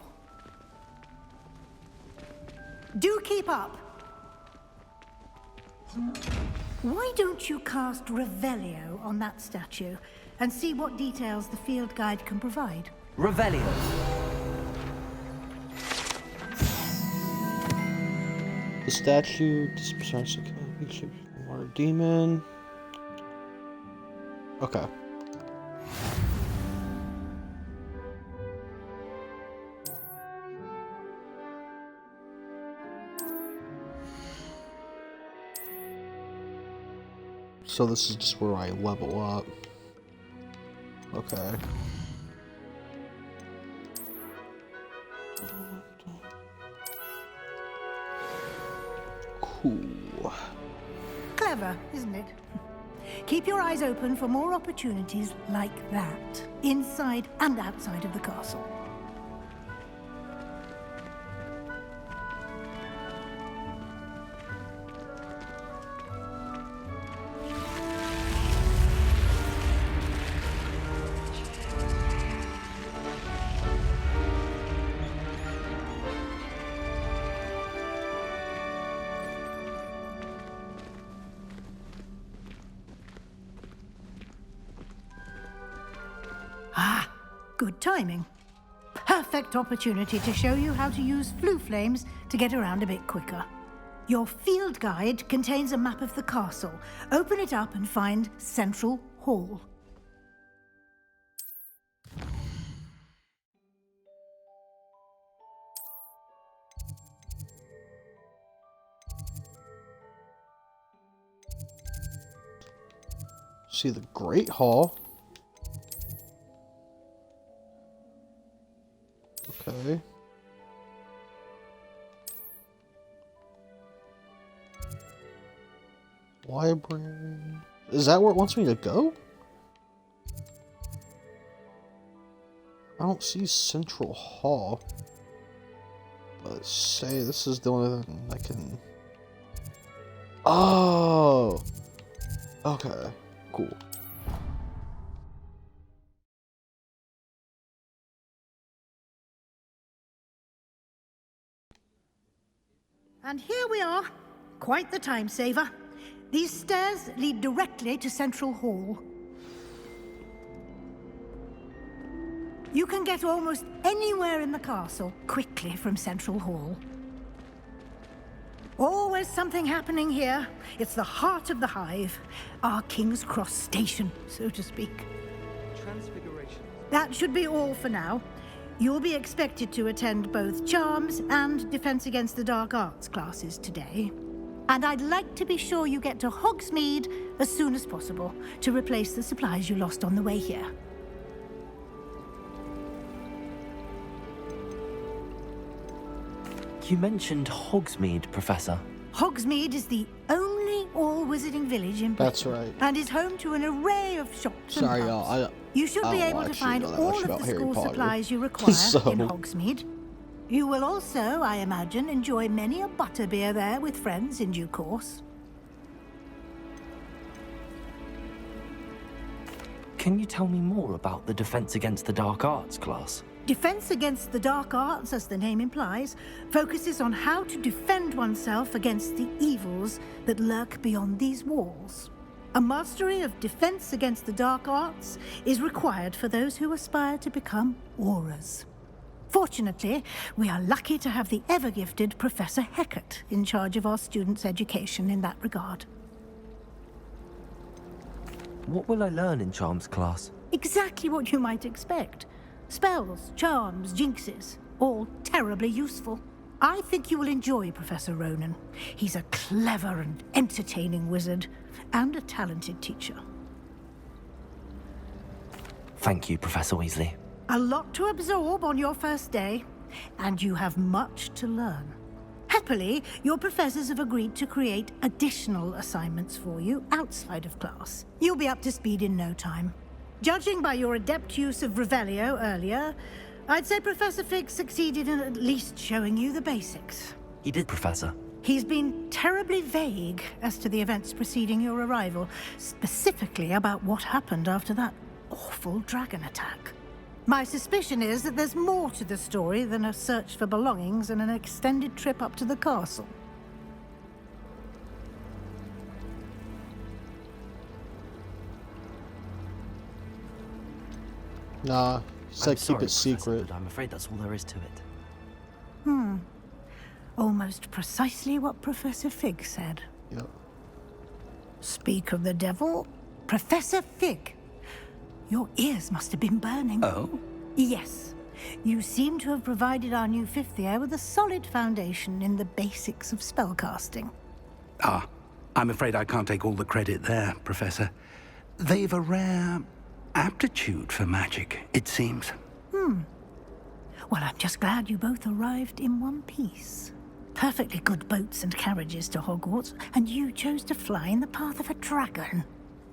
Do keep up! Why don't you cast Revelio on that statue and see what details the field guide can provide? Revelio. The statue disperses water demon. Okay. So this is just where I level up. Okay. Cool. Clever, isn't it? Keep your eyes open for more opportunities like that, inside and outside of the castle. Ah, good timing. Perfect opportunity to show you how to use flue flames to get around a bit quicker. Your field guide contains a map of the castle. Open it up and find Central Hall. See the Great Hall. Okay. Library. Is that where it wants me to go? I don't see Central Hall. But say this is the only thing I can... Oh! Okay. Cool. And here we are. Quite the time saver. These stairs lead directly to Central Hall. You can get almost anywhere in the castle quickly from Central Hall. Always something happening here. It's the heart of the hive. Our King's Cross station, so to speak. Transfiguration. That should be all for now. You'll be expected to attend both Charms and Defense Against the Dark Arts classes today. And I'd like to be sure you get to Hogsmeade as soon as possible to replace the supplies you lost on the way here. You mentioned Hogsmeade, Professor. Hogsmeade is the only all-wizarding village in Britain. That's right. And is home to an array of shops Sorry, and pubs. y'all. You should be able to find all of the school supplies you require in Hogsmeade. You will also, I imagine, enjoy many a butterbeer there with friends in due course. Can you tell me more about the Defense Against the Dark Arts class? Defense Against the Dark Arts, as the name implies, focuses on how to defend oneself against the evils that lurk beyond these walls. A mastery of Defense Against the Dark Arts is required for those who aspire to become Aurors. Fortunately, we are lucky to have the ever-gifted Professor Hecat in charge of our students' education in that regard. What will I learn in Charms class? Exactly what you might expect. Spells, charms, jinxes, all terribly useful. I think you will enjoy Professor Ronan. He's a clever and entertaining wizard, and a talented teacher. Thank you, Professor Weasley. A lot to absorb on your first day, and you have much to learn. Happily, your professors have agreed to create additional assignments for you outside of class. You'll be up to speed in no time. Judging by your adept use of Revelio earlier, I'd say Professor Fig succeeded in at least showing you the basics. He did, Professor. He's been terribly vague as to the events preceding your arrival, specifically about what happened after that awful dragon attack. My suspicion is that there's more to the story than a search for belongings and an extended trip up to the castle. Nah, he said keep it secret. Professor, but I'm afraid that's all there is to it. Almost precisely what Professor Fig said. Yep. Speak of the devil, Professor Fig. Your ears must have been burning. Oh? Yes. You seem to have provided our new fifth year with a solid foundation in the basics of spellcasting. Ah, I'm afraid I can't take all the credit there, Professor. They've a rare aptitude for magic, it seems. Well, I'm just glad you both arrived in one piece. Perfectly good boats and carriages to Hogwarts, and you chose to fly in the path of a dragon.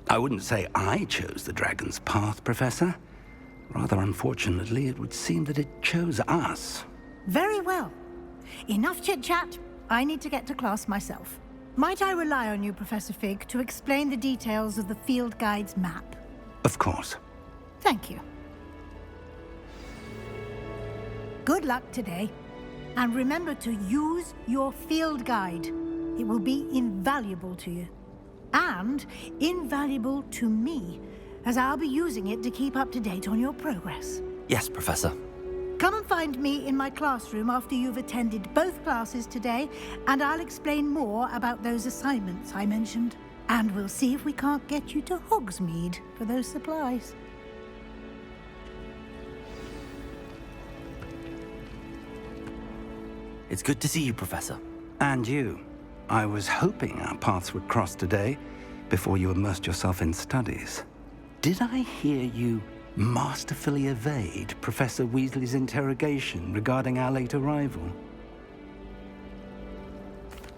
I wouldn't say I chose the dragon's path, Professor. Rather unfortunately, it would seem that it chose us. Very well. Enough chit-chat. I need to get to class myself. Might I rely on you, Professor Fig, to explain the details of the field guide's map? Of course. Thank you. Good luck today. And remember to use your field guide. It will be invaluable to you. And invaluable to me, as I'll be using it to keep up to date on your progress. Yes, Professor. Come and find me in my classroom after you've attended both classes today, and I'll explain more about those assignments I mentioned. And we'll see if we can't get you to Hogsmeade for those supplies. It's good to see you, Professor. And you. I was hoping our paths would cross today, before you immersed yourself in studies. Did I hear you masterfully evade Professor Weasley's interrogation regarding our late arrival?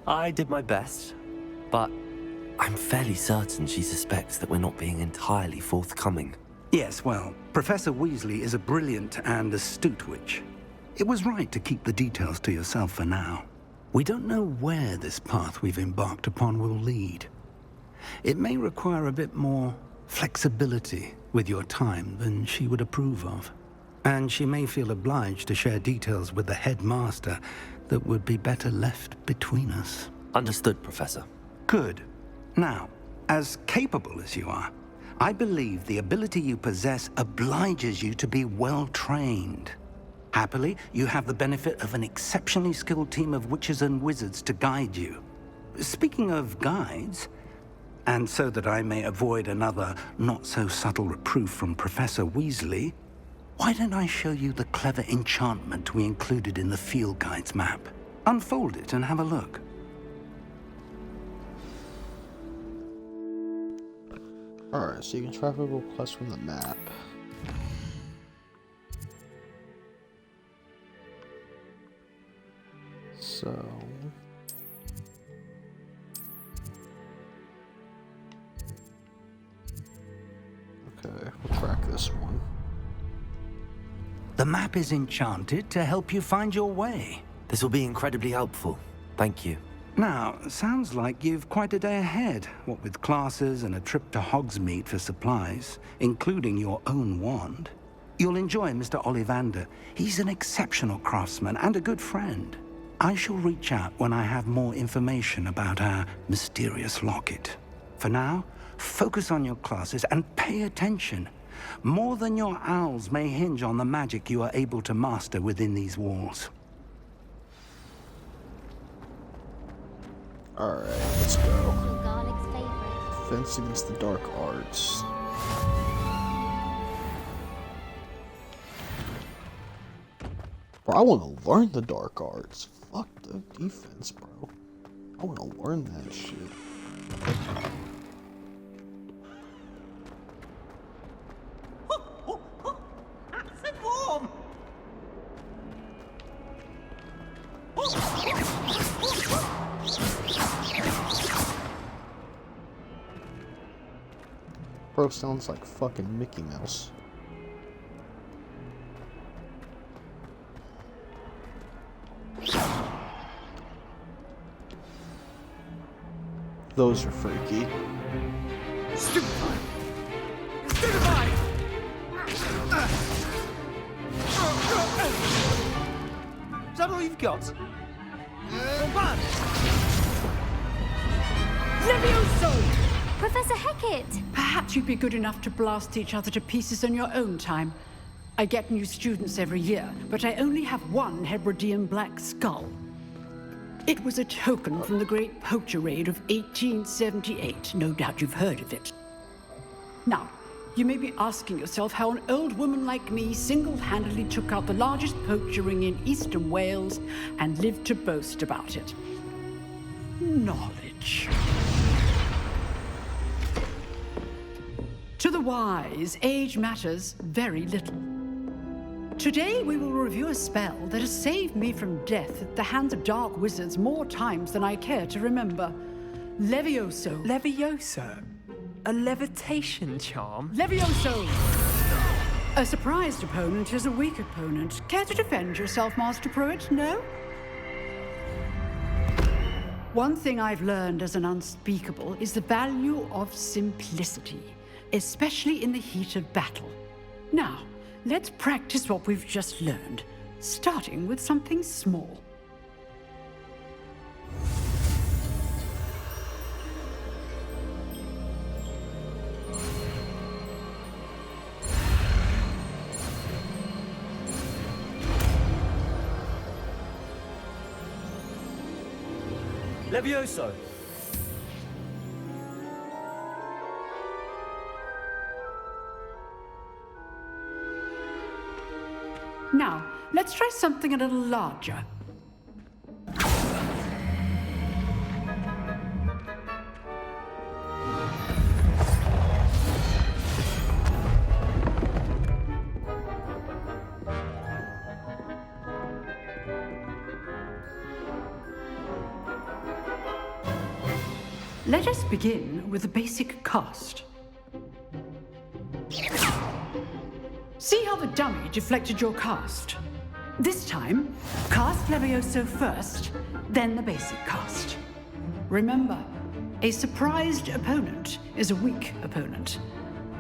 I did my best, but I'm fairly certain she suspects that we're not being entirely forthcoming. Yes, well, Professor Weasley is a brilliant and astute witch. It was right to keep the details to yourself for now. We don't know where this path we've embarked upon will lead. It may require a bit more flexibility with your time than she would approve of. And she may feel obliged to share details with the headmaster that would be better left between us. Understood, Professor. Good. Now, as capable as you are, I believe the ability you possess obliges you to be well trained. Happily, you have the benefit of an exceptionally skilled team of witches and wizards to guide you. Speaking of guides, and so that I may avoid another not-so-subtle reproof from Professor Weasley, why don't I show you the clever enchantment we included in the field guide's map? Unfold it and have a look. Alright, so you can travel requests from the map. So... okay, we'll track this one. The map is enchanted to help you find your way. This will be incredibly helpful. Thank you. Now, sounds like you've quite a day ahead, what with classes and a trip to Hogsmeade for supplies, including your own wand. You'll enjoy Mr. Ollivander. He's an exceptional craftsman and a good friend. I shall reach out when I have more information about our mysterious locket. For now, focus on your classes and pay attention. More than your owls may hinge on the magic you are able to master within these walls. Alright, let's go. Defense against the dark arts. Bro, I want to learn the dark arts. Fuck the defense, bro. I want to learn that shit. Nice and warm. Bro sounds like fucking Mickey Mouse. Those are freaky. Stupefy! Stupefy! Is that all you've got? Levioso! Professor Hackett! Perhaps you'd be good enough to blast each other to pieces in your own time. I get new students every year, but I only have one Hebridean black skull. It was a token from the Great Poacher Raid of 1878. No doubt you've heard of it. Now, you may be asking yourself how an old woman like me single-handedly took out the largest poacher ring in eastern Wales and lived to boast about it. Knowledge. To the wise, age matters very little. Today we will review a spell that has saved me from death at the hands of dark wizards more times than I care to remember. Levioso. Levioso? A levitation charm? Levioso! A surprised opponent is a weak opponent. Care to defend yourself, Master Pruitt? No? One thing I've learned as an unspeakable is the value of simplicity, especially in the heat of battle. Now, let's practice what we've just learned, starting with something small. Levioso! Now, let's try something a little larger. Let us begin with the basic cast. See how the dummy deflected your cast? This time, cast Levioso first, then the basic cast. Remember, a surprised opponent is a weak opponent,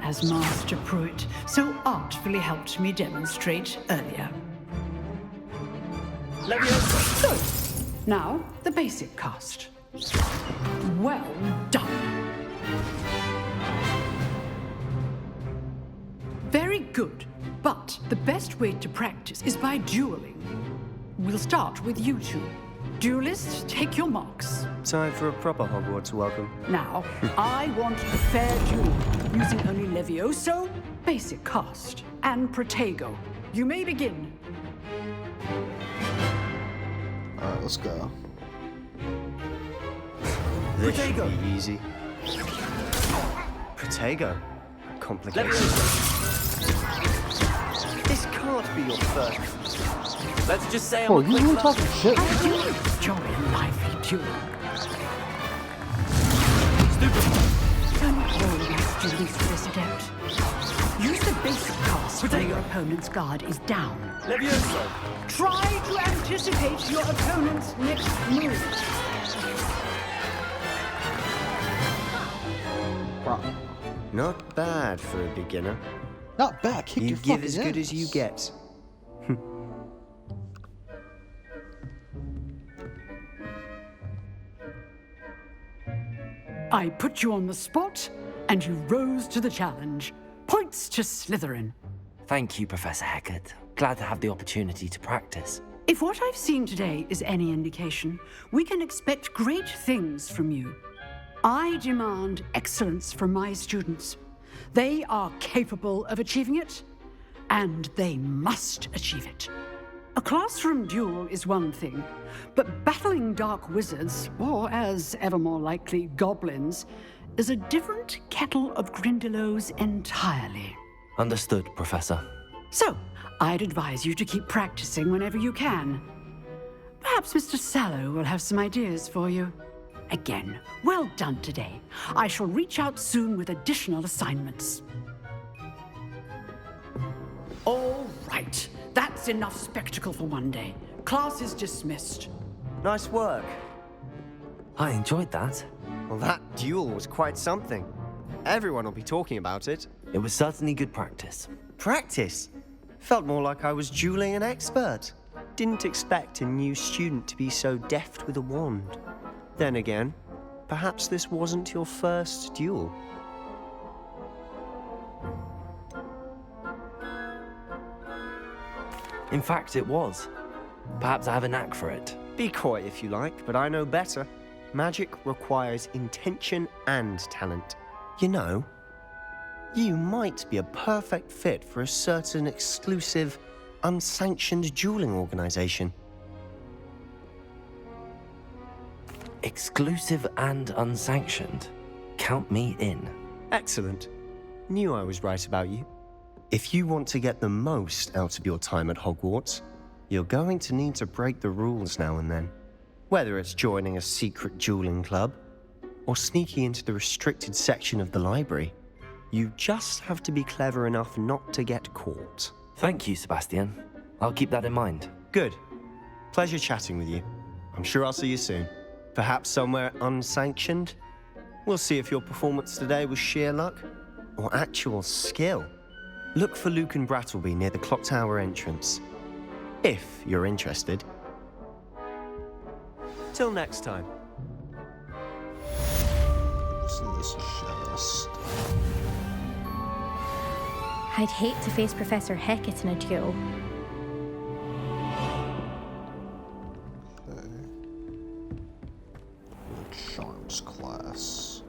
as Master Pruitt so artfully helped me demonstrate earlier. Levioso! So, now the basic cast. Well done. Very good, but the best way to practice is by dueling. We'll start with you two. Duelists, take your marks. Time for a proper Hogwarts welcome. Now, I want a fair duel, using only Levioso, basic cast, and Protego. You may begin. Alright, let's go. This should be easy. Protego. Complicated. This can't be your first. Let's just say Oh, you really talking shit? I do enjoy a lively duel. Don't hold your students to this adept. Use the basic cast when your opponent's guard is down. Levioso! Try to anticipate your opponent's next move. Not bad for a beginner. Not bad. Kick You your give fucking as good ass. as you get. I put you on the spot, and you rose to the challenge. Points to Slytherin. Thank you, Professor Hackett. Glad to have the opportunity to practice. If what I've seen today is any indication, we can expect great things from you. I demand excellence from my students. They are capable of achieving it, and they must achieve it. A classroom duel is one thing, but battling dark wizards, or as ever more likely, goblins, is a different kettle of Grindylows entirely. Understood, Professor. So, I'd advise you to keep practicing whenever you can. Perhaps Mr. Sallow will have some ideas for you. Again, well done today. I shall reach out soon with additional assignments. All right. That's enough spectacle for one day. Class is dismissed. Nice work. I enjoyed that. Well, that duel was quite something. Everyone will be talking about it. It was certainly good practice. Practice? Felt more like I was dueling an expert. Didn't expect a new student to be so deft with a wand. Then again, perhaps this wasn't your first duel. In fact, it was. Perhaps I have a knack for it. Be coy if you like, but I know better. Magic requires intention and talent. You know, you might be a perfect fit for a certain exclusive, unsanctioned dueling organization. Exclusive and unsanctioned. Count me in. Excellent. Knew I was right about you. If you want to get the most out of your time at Hogwarts, you're going to need to break the rules now and then. Whether it's joining a secret dueling club, or sneaking into the restricted section of the library, you just have to be clever enough not to get caught. Thank you, Sebastian. I'll keep that in mind. Good. Pleasure chatting with you. I'm sure I'll see you soon. Perhaps somewhere unsanctioned? We'll see if your performance today was sheer luck or actual skill. Look for Luke and Brattleby near the Clock Tower entrance, if you're interested. Till next time. This chest. I'd hate to face Professor Hecat in a duel. Okay. The Charms class.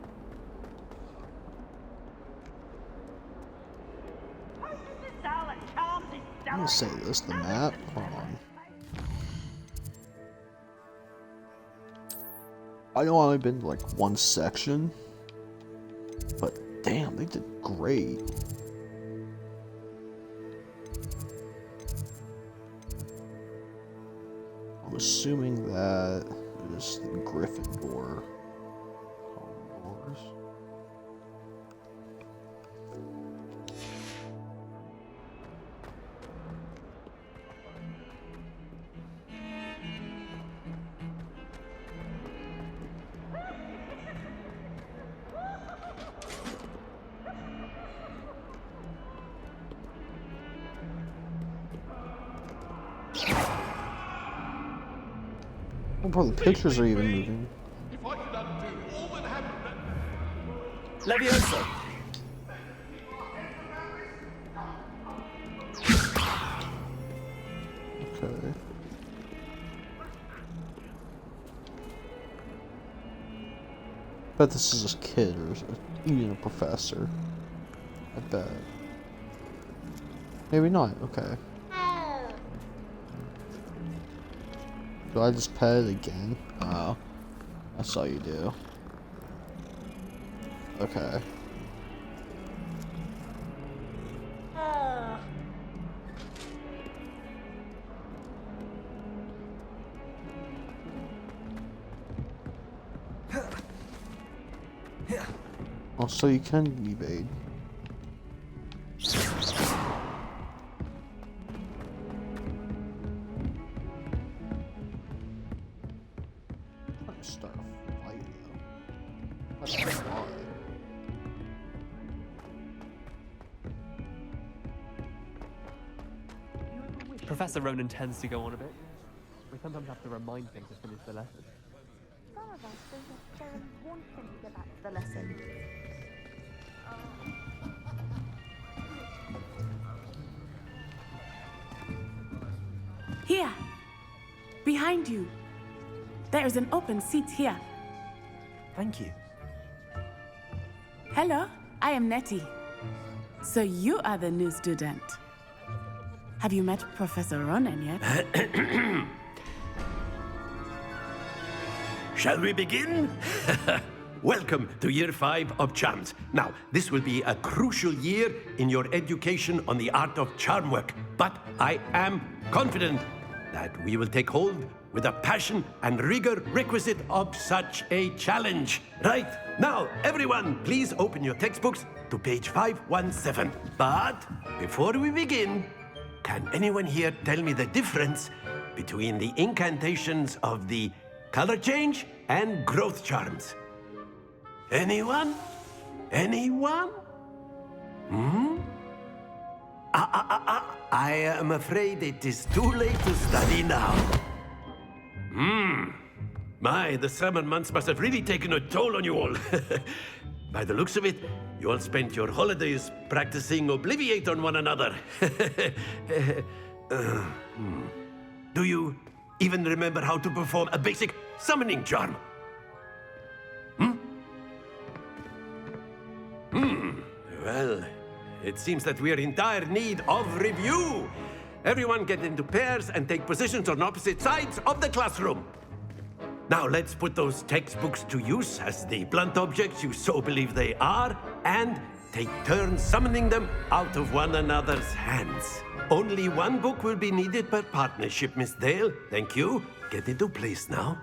I'm gonna say this, the map. Hold on. I know I've only been to like one section, but damn, they did great. I'm assuming that is the Gryffindor Hogwarts. Oh, bro, the pictures are even moving. Leviosa! Okay. Bet this is a kid or even a professor. I bet. Maybe not. Okay. Do I just pet it again? Oh. That's all you do. Okay. Oh, so you can evade. Start a fight though. That's a lot. Professor Ronan tends to go on a bit. We sometimes have to remind him to finish the lesson. Some of us don't necessarily want him to go back to the lesson. Here, behind you. There is an open seat here. Thank you. Hello, I am Nettie. So you are the new student. Have you met Professor Ronan yet? Shall we begin? Welcome to Year 5 of Charms. Now, this will be a crucial year in your education on the art of charm work, but I am confident that we will take hold with the passion and rigor requisite of such a challenge. Right, now, everyone, please open your textbooks to page 517. But before we begin, can anyone here tell me the difference between the incantations of the color change and growth charms? Anyone? Anyone? I am afraid it is too late to study now. My, the summer months must have really taken a toll on you all. By the looks of it, you all spent your holidays practicing Obliviate on one another. Do you even remember how to perform a basic summoning charm? Well, it seems that we are in dire need of review. Everyone get into pairs and take positions on opposite sides of the classroom. Now let's put those textbooks to use as the blunt objects you so believe they are, and take turns summoning them out of one another's hands. Only one book will be needed per partnership, Miss Dale. Thank you. Get into place now.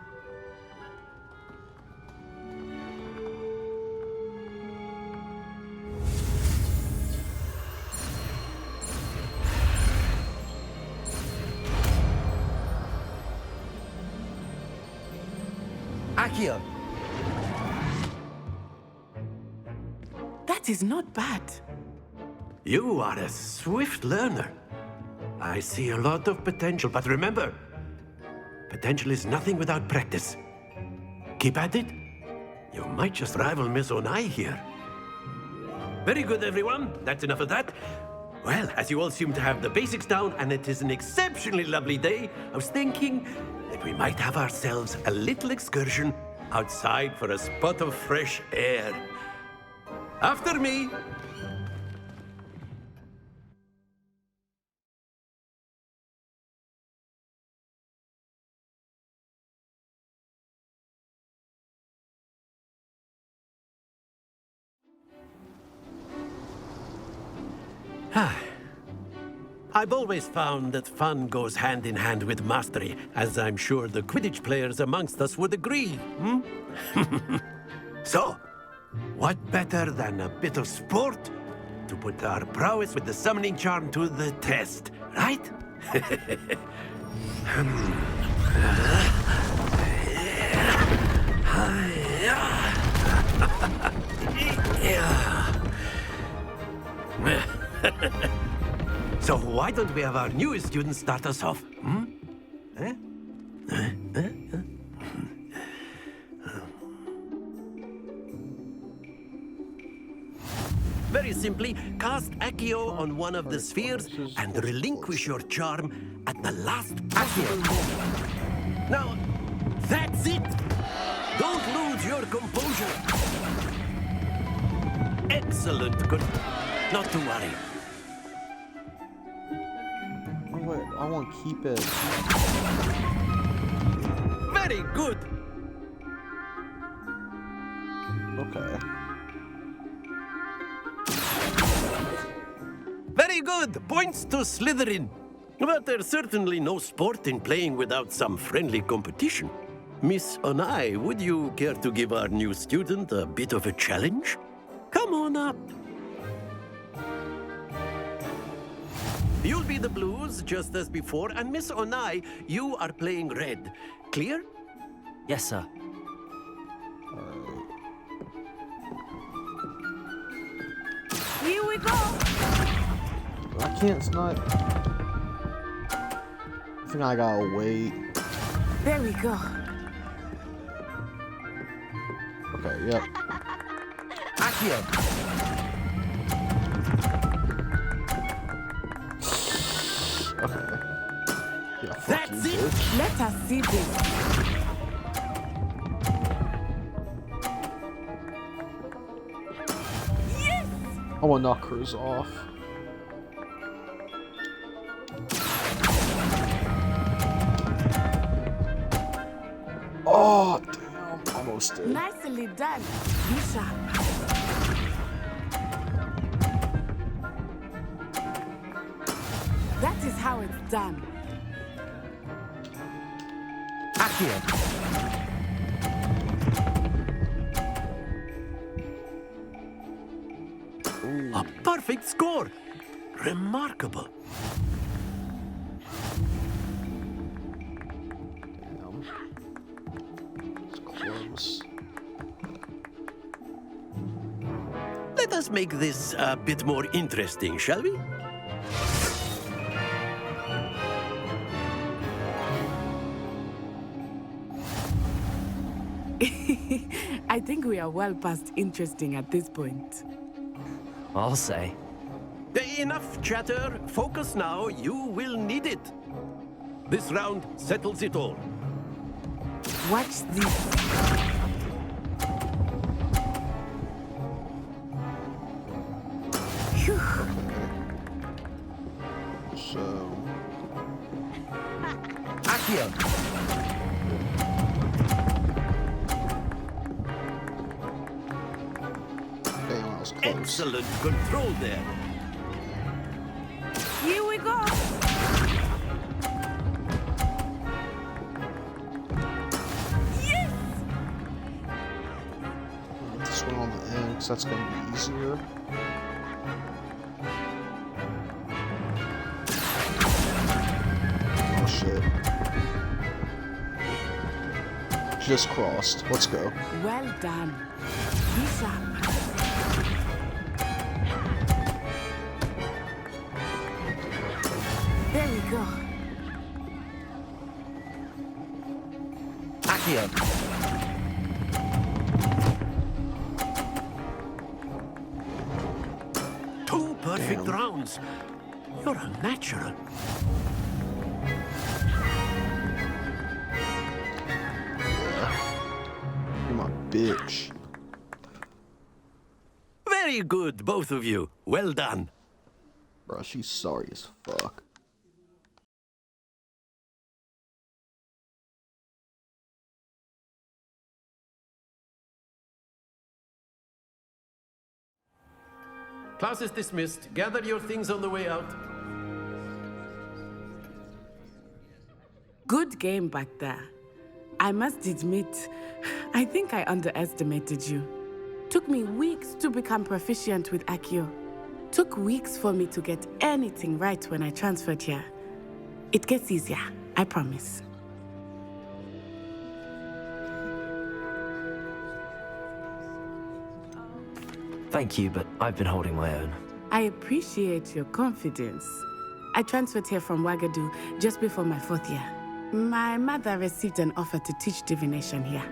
Akio. That is not bad. You are a swift learner. I see a lot of potential, but remember, potential is nothing without practice. Keep at it. You might just rival Miss Onai here. Very good, everyone. That's enough of that. Well, as you all seem to have the basics down, and it is an exceptionally lovely day, I was thinking that we might have ourselves a little excursion outside for a spot of fresh air. After me. I've always found that fun goes hand in hand with mastery, as I'm sure the Quidditch players amongst us would agree. So, what better than a bit of sport to put our prowess with the summoning charm to the test, right? So why don't we have our newest student start us off? Very simply, cast Accio on one of the spheres and relinquish your charm at the last possible moment. Now, that's it! Don't lose your composure. Excellent. Good. Not to worry. Wait, I want to keep it. Very good. Okay. Very good. Points to Slytherin. But there's certainly no sport in playing without some friendly competition. Miss Onai, would you care to give our new student a bit of a challenge? Come on up. You'll be the blues, just as before, and Miss Onai, you are playing red. Clear? Yes, sir. Here we go. I can't snipe. I think I gotta wait. There we go. Okay, yep. Akio. Okay. Yeah, That's it. Bitch. Let us see this. I want to knock hers off. roasted. Nicely done. Be sharp. That is how it's done. Accio. A perfect score. Remarkable. It's close. Let us make this a bit more interesting, shall we? I think we are well past interesting at this point. I'll say. Enough chatter. Focus now. You will need it. This round settles it all. Watch this. Phew. So. Accio. Excellent control there. Here we go. Yes! Put this one on the end because that's going to be easier. Oh shit. Just crossed. Let's go. Well done. Be sharp. There we go. Accio. Two perfect rounds. You're a natural. You're my bitch. Very good, both of you. Well done. Bro, she's sorry as fuck. Class is dismissed. Gather your things on the way out. Good game back there. I must admit, I think I underestimated you. Took me weeks to become proficient with Accio. Took weeks for me to get anything right when I transferred here. It gets easier, I promise. Thank you, but I've been holding my own. I appreciate your confidence. I transferred here from Wagadu just before my 4th year. My mother received an offer to teach divination here.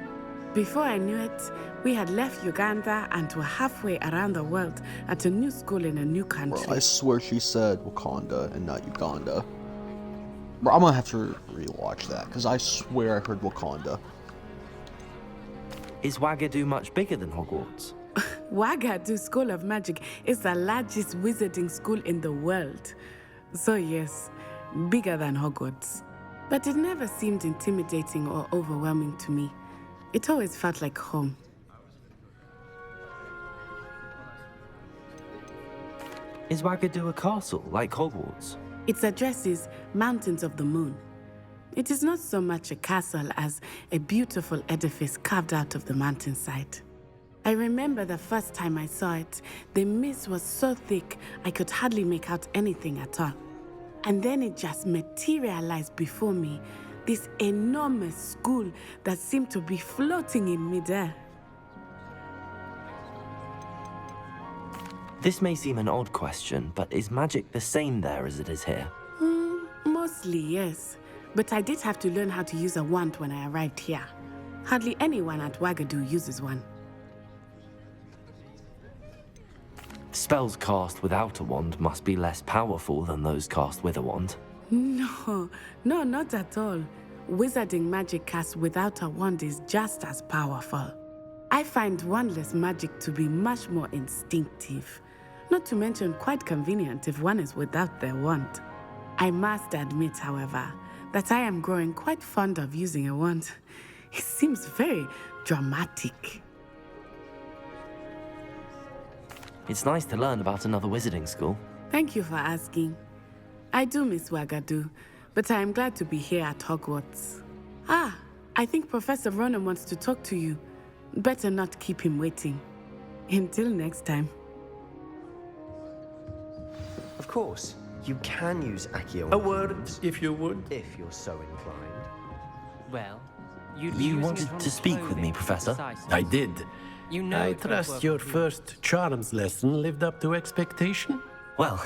Before I knew it, we had left Uganda and were halfway around the world at a new school in a new country. Bro, I swear she said Wakanda and not Uganda. Bro, I'm gonna have to rewatch that because I swear I heard Wakanda. Is Wagadu much bigger than Hogwarts? Wagadu School of Magic is the largest wizarding school in the world. So yes, bigger than Hogwarts. But it never seemed intimidating or overwhelming to me. It always felt like home. Is Wagadu a castle, like Hogwarts? Its address is Mountains of the Moon. It is not so much a castle as a beautiful edifice carved out of the mountainside. I remember the first time I saw it, the mist was so thick I could hardly make out anything at all. And then it just materialized before me, this enormous school that seemed to be floating in midair. This may seem an odd question, but is magic the same there as it is here? Mostly, yes. But I did have to learn how to use a wand when I arrived here. Hardly anyone at Wagadu uses one. Spells cast without a wand must be less powerful than those cast with a wand. No, not at all. Wizarding magic cast without a wand is just as powerful. I find wandless magic to be much more instinctive. Not to mention quite convenient if one is without their wand. I must admit, however, that I am growing quite fond of using a wand. He seems very dramatic. It's nice to learn about another wizarding school. Thank you for asking. I do miss Wagadu, but I am glad to be here at Hogwarts. Ah, I think Professor Ronan wants to talk to you. Better not keep him waiting. Until next time. Of course, you can use Accio. A word, if you would. If you're so inclined. Well, You wanted to speak with me, Professor? I did. You know I it won't trust work your with you. first charms lesson lived up to expectation. Well,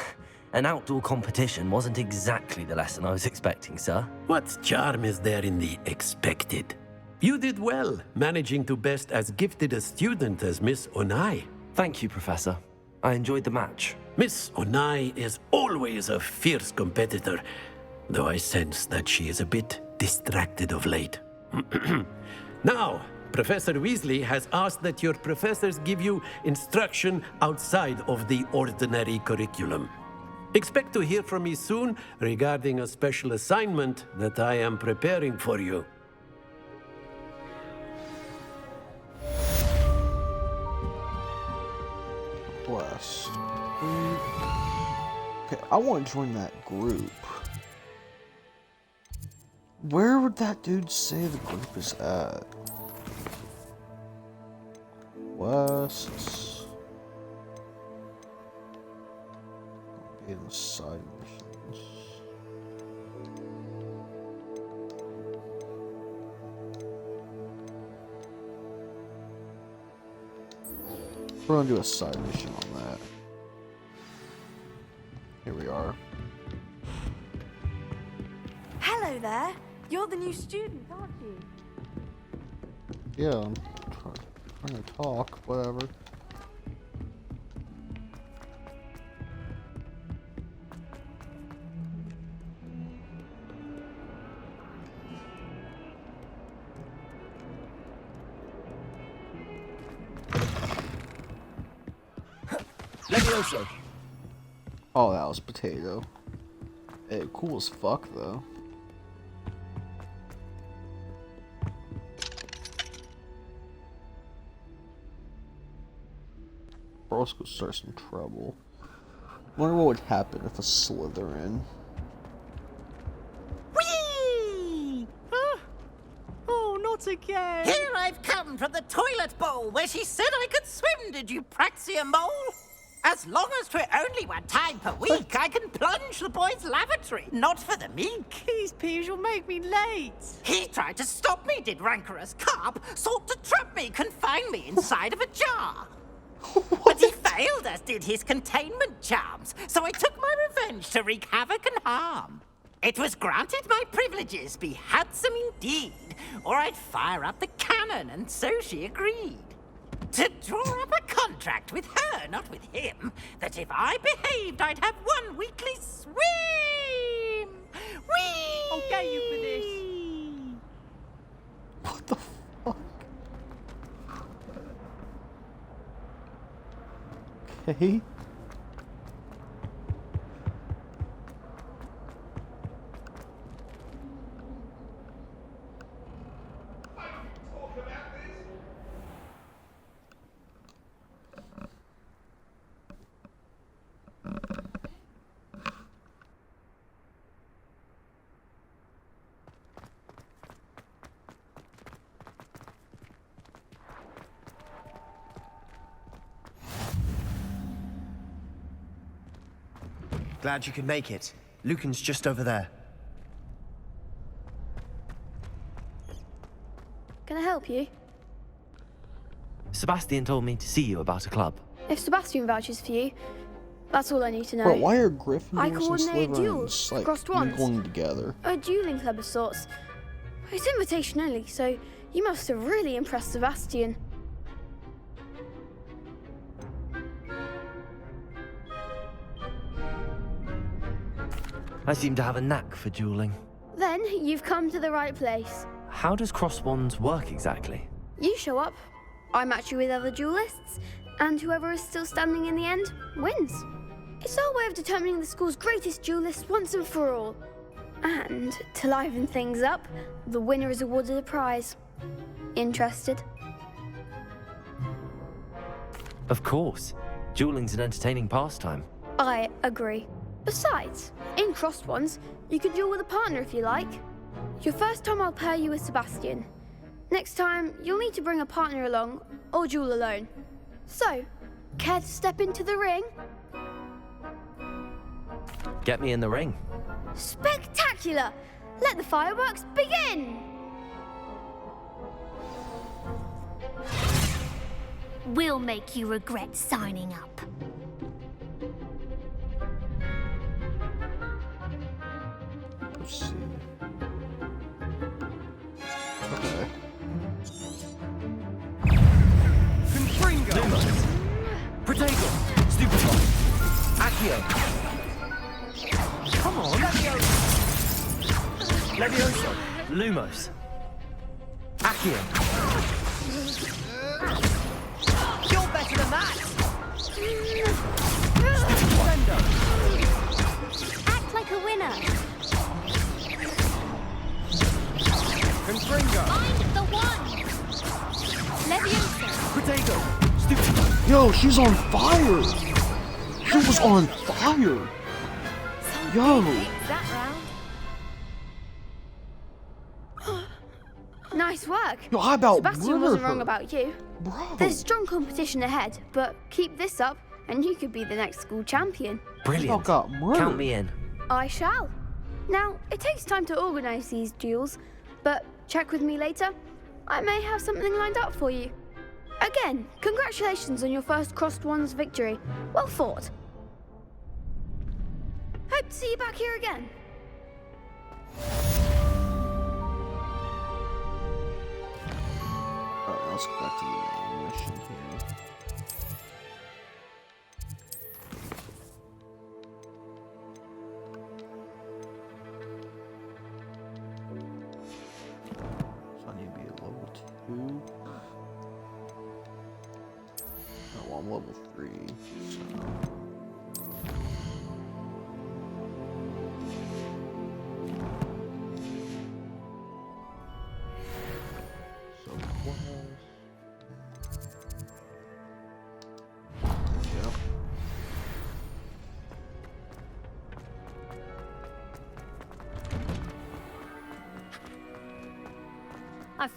an outdoor competition wasn't exactly the lesson I was expecting, sir. What charm is there in the expected? You did well, managing to best as gifted a student as Miss Onai. Thank you, Professor. I enjoyed the match. Miss Onai is always a fierce competitor, though I sense that she is a bit distracted of late. Now, Professor Weasley has asked that your professors give you instruction outside of the ordinary curriculum. Expect to hear from me soon regarding a special assignment that I am preparing for you. Quest. Okay, I want to join that group. Where would that dude say the group is at? Quests. Be in the side missions. We're gonna do a side mission on that. Here we are. Hello there. You're the new student, aren't you? Yeah, I'm trying to talk, whatever. Levioso. Oh, that was potato. Hey, cool as fuck though. Bro's gonna start some trouble. Wonder what would happen if a Slytherin. Whee! Oh, not again! Here I've come from the toilet bowl where she said I could swim, did you praxia mole? As long as 'twere only one time per week, I can plunge the boys' lavatory, not for the meek. These peas will make me late. He tried to stop me, did rancorous carp, sought to trap me, confine me inside of a jar. But he failed, as did his containment charms, so I took my revenge to wreak havoc and harm. It was granted my privileges be handsome indeed, or I'd fire up the cannon, and so she agreed. To draw up a contract with her, not with him, that if I behaved, I'd have one weekly swim! Whee! I'll get you for this. What the fuck? Okay. Glad you could make it. Lucan's just over there. Can I help you? Sebastian told me to see you about a club. If Sebastian vouches for you, that's all I need to know. Bro, why are I Gryffindors and coordinate duels Slytherins like across wands. mingling together? A dueling club of sorts. It's invitation only, so you must have really impressed Sebastian. I seem to have a knack for dueling. Then you've come to the right place. How does cross wands work exactly? You show up, I match you with other duelists, and whoever is still standing in the end wins. It's our way of determining the school's greatest duelist once and for all. And to liven things up, the winner is awarded a prize. Interested? Of course. Dueling's an entertaining pastime. I agree. Besides, in crossed ones, you can duel with a partner if you like. Your first time I'll pair you with Sebastian. Next time, you'll need to bring a partner along, or duel alone. So, care to step into the ring? Get me in the ring. Spectacular! Let the fireworks begin! We'll make you regret signing up. Let's see. Okay. Confringo! Lumos! Protego! Stupefy! Accio! Come on! Levioso! Lumos! Accio! You're better than that! Stupefy! Act like a winner. Confringo! Find the one. Leviosa. Protego! Stupefy! Yo, she's on fire! She was on fire! Yo! That round. Nice work. Yo, how about Sebastian murder wasn't her? wrong about you. Bro. There's strong competition ahead, but keep this up and you could be the next school champion. Brilliant. Got murdered. Count me in. I shall. Now, it takes time to organise these duels, but check with me later. I may have something lined up for you. Again, congratulations on your first Crossed Ones victory. Well fought. Hope to see you back here again. Alright, let's go back to the main mission here. So I need to be at level 2. Oh, well, I'm level 3. So.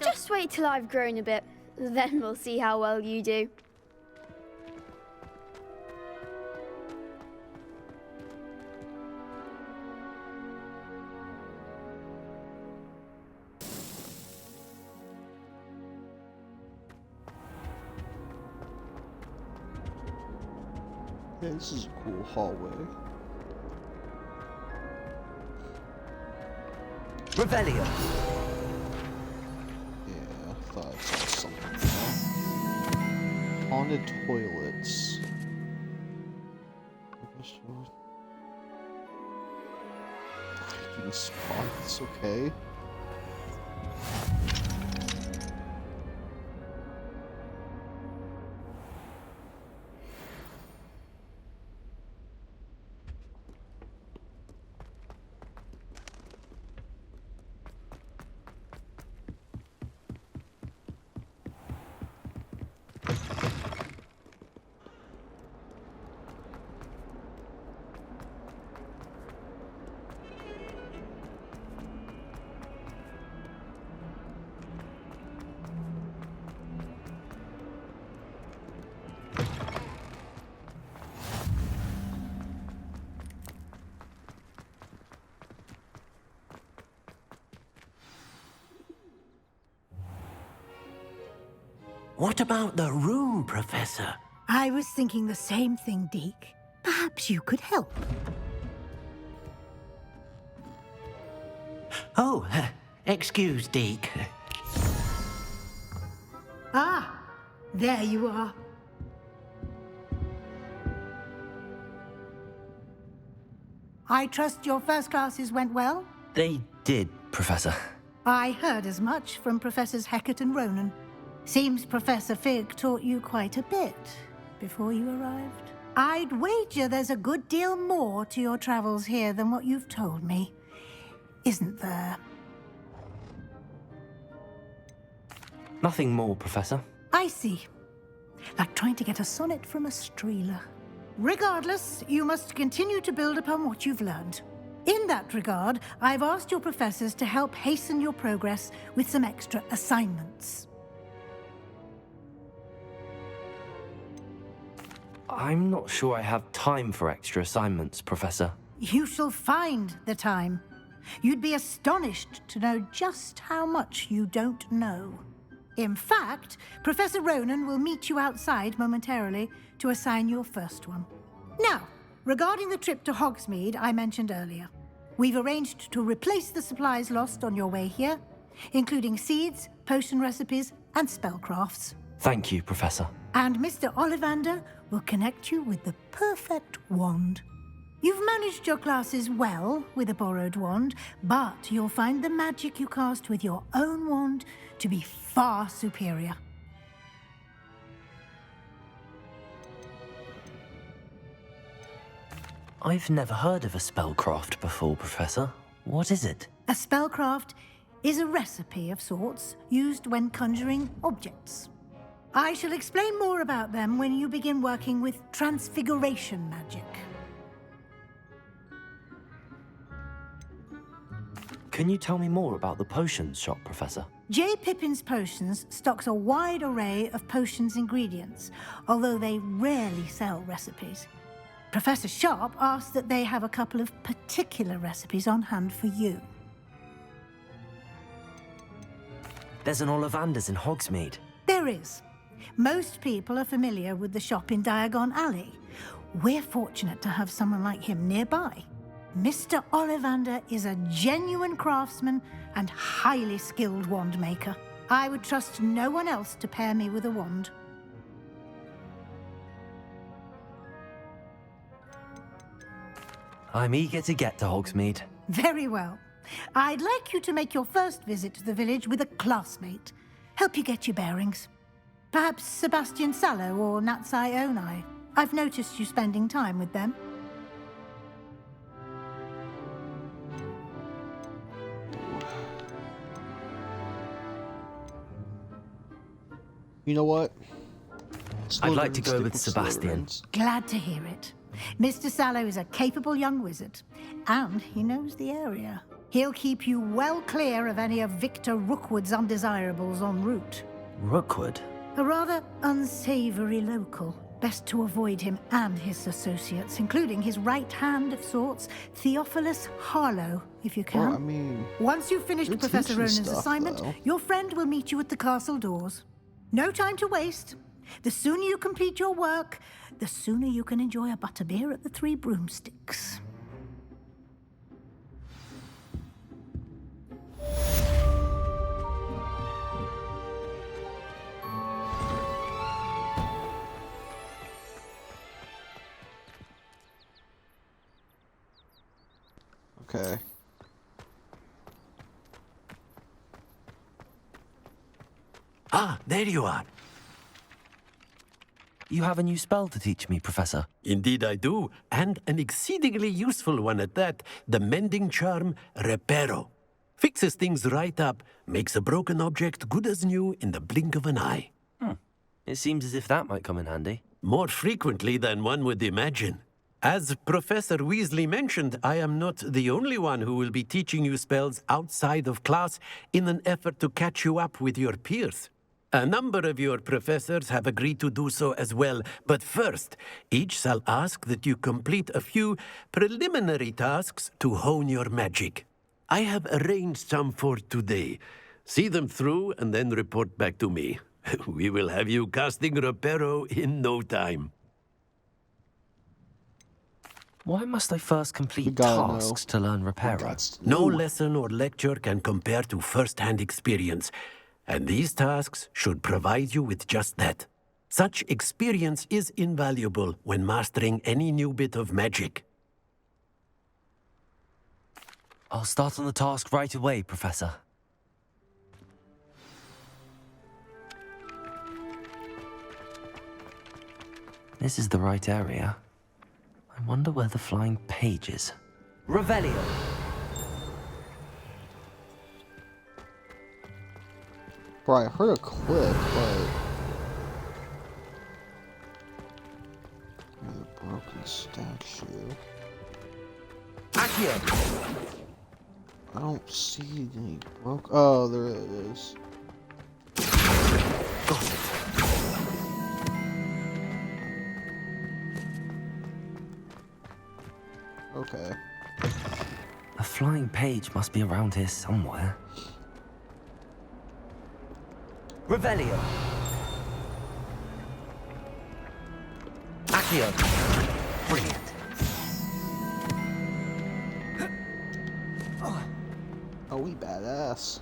Just wait till I've grown a bit, then we'll see how well you do. Yeah, this is a cool hallway. Revelio! Yeah, I thought I saw something. Haunted toilets. Give me spots, okay. What about the room, Professor? I was thinking the same thing, Deke. Perhaps you could help. Oh, excuse, Deke. Ah, there you are. I trust your first classes went well? They did, Professor. I heard as much from Professors Hecat and Ronan. Seems Professor Fig taught you quite a bit before you arrived. I'd wager there's a good deal more to your travels here than what you've told me. isn't there? Nothing more, Professor. I see. Like trying to get a sonnet from a streeler. Regardless, you must continue to build upon what you've learned. In that regard, I've asked your professors to help hasten your progress with some extra assignments. I'm not sure I have time for extra assignments, Professor. You shall find the time. You'd be astonished to know just how much you don't know. In fact, Professor Ronan will meet you outside momentarily to assign your first one. Now, regarding the trip to Hogsmeade I mentioned earlier, we've arranged to replace the supplies lost on your way here, including seeds, potion recipes, and spellcrafts. Thank you, Professor. And Mr. Ollivander will connect you with the perfect wand. You've managed your classes well with a borrowed wand, but you'll find the magic you cast with your own wand to be far superior. I've never heard of a spellcraft before, Professor. What is it? A spellcraft is a recipe of sorts used when conjuring objects. I shall explain more about them when you begin working with transfiguration magic. Can you tell me more about the potions shop, Professor? J. Pippin's Potions stocks a wide array of potions ingredients, although they rarely sell recipes. Professor Sharp asks that they have a couple of particular recipes on hand for you. There's an Ollivander's in Hogsmeade. There is. Most people are familiar with the shop in Diagon Alley. We're fortunate to have someone like him nearby. Mr. Ollivander is a genuine craftsman and highly skilled wand maker. I would trust no one else to pair me with a wand. I'm eager to get to Hogsmeade. Very well. I'd like you to make your first visit to the village with a classmate. Help you get your bearings. Perhaps Sebastian Sallow or Natsai Onai. I've noticed you spending time with them. You know what? I'd like to go with Sebastian. Glad to hear it. Mr. Sallow is a capable young wizard, and he knows the area. He'll keep you well clear of any of Victor Rookwood's undesirables en route. Rookwood? A rather unsavory local. Best to avoid him and his associates, including his right hand of sorts, Theophilus Harlow, if you can. Well, I mean, once you've finished you're Professor teaching Ronan's stuff, assignment, though. your friend will meet you at the castle doors. No time to waste. The sooner you complete your work, the sooner you can enjoy a butterbeer at the Three Broomsticks. Okay. Ah, there you are. You have a new spell to teach me, Professor. Indeed I do, and an exceedingly useful one at that. The mending charm, Reparo. Fixes things right up, makes a broken object good as new in the blink of an eye. It seems as if that might come in handy. More frequently than one would imagine. As Professor Weasley mentioned, I am not the only one who will be teaching you spells outside of class in an effort to catch you up with your peers. A number of your professors have agreed to do so as well, but first, each shall ask that you complete a few preliminary tasks to hone your magic. I have arranged some for today. See them through and then report back to me. We will have you casting Reparo in no time. Why must I first complete tasks to learn Reparo? No lesson or lecture can compare to first-hand experience, and these tasks should provide you with just that. Such experience is invaluable when mastering any new bit of magic. I'll start on the task right away, Professor. This is the right area. I wonder where the flying page is. Revelio. Bro, I heard a click, but... The broken statue. Accio! I don't see any broke. Oh, there it is. Got it. Okay. A flying page must be around here somewhere. Revelio. Accio. Brilliant. Oh, we badass.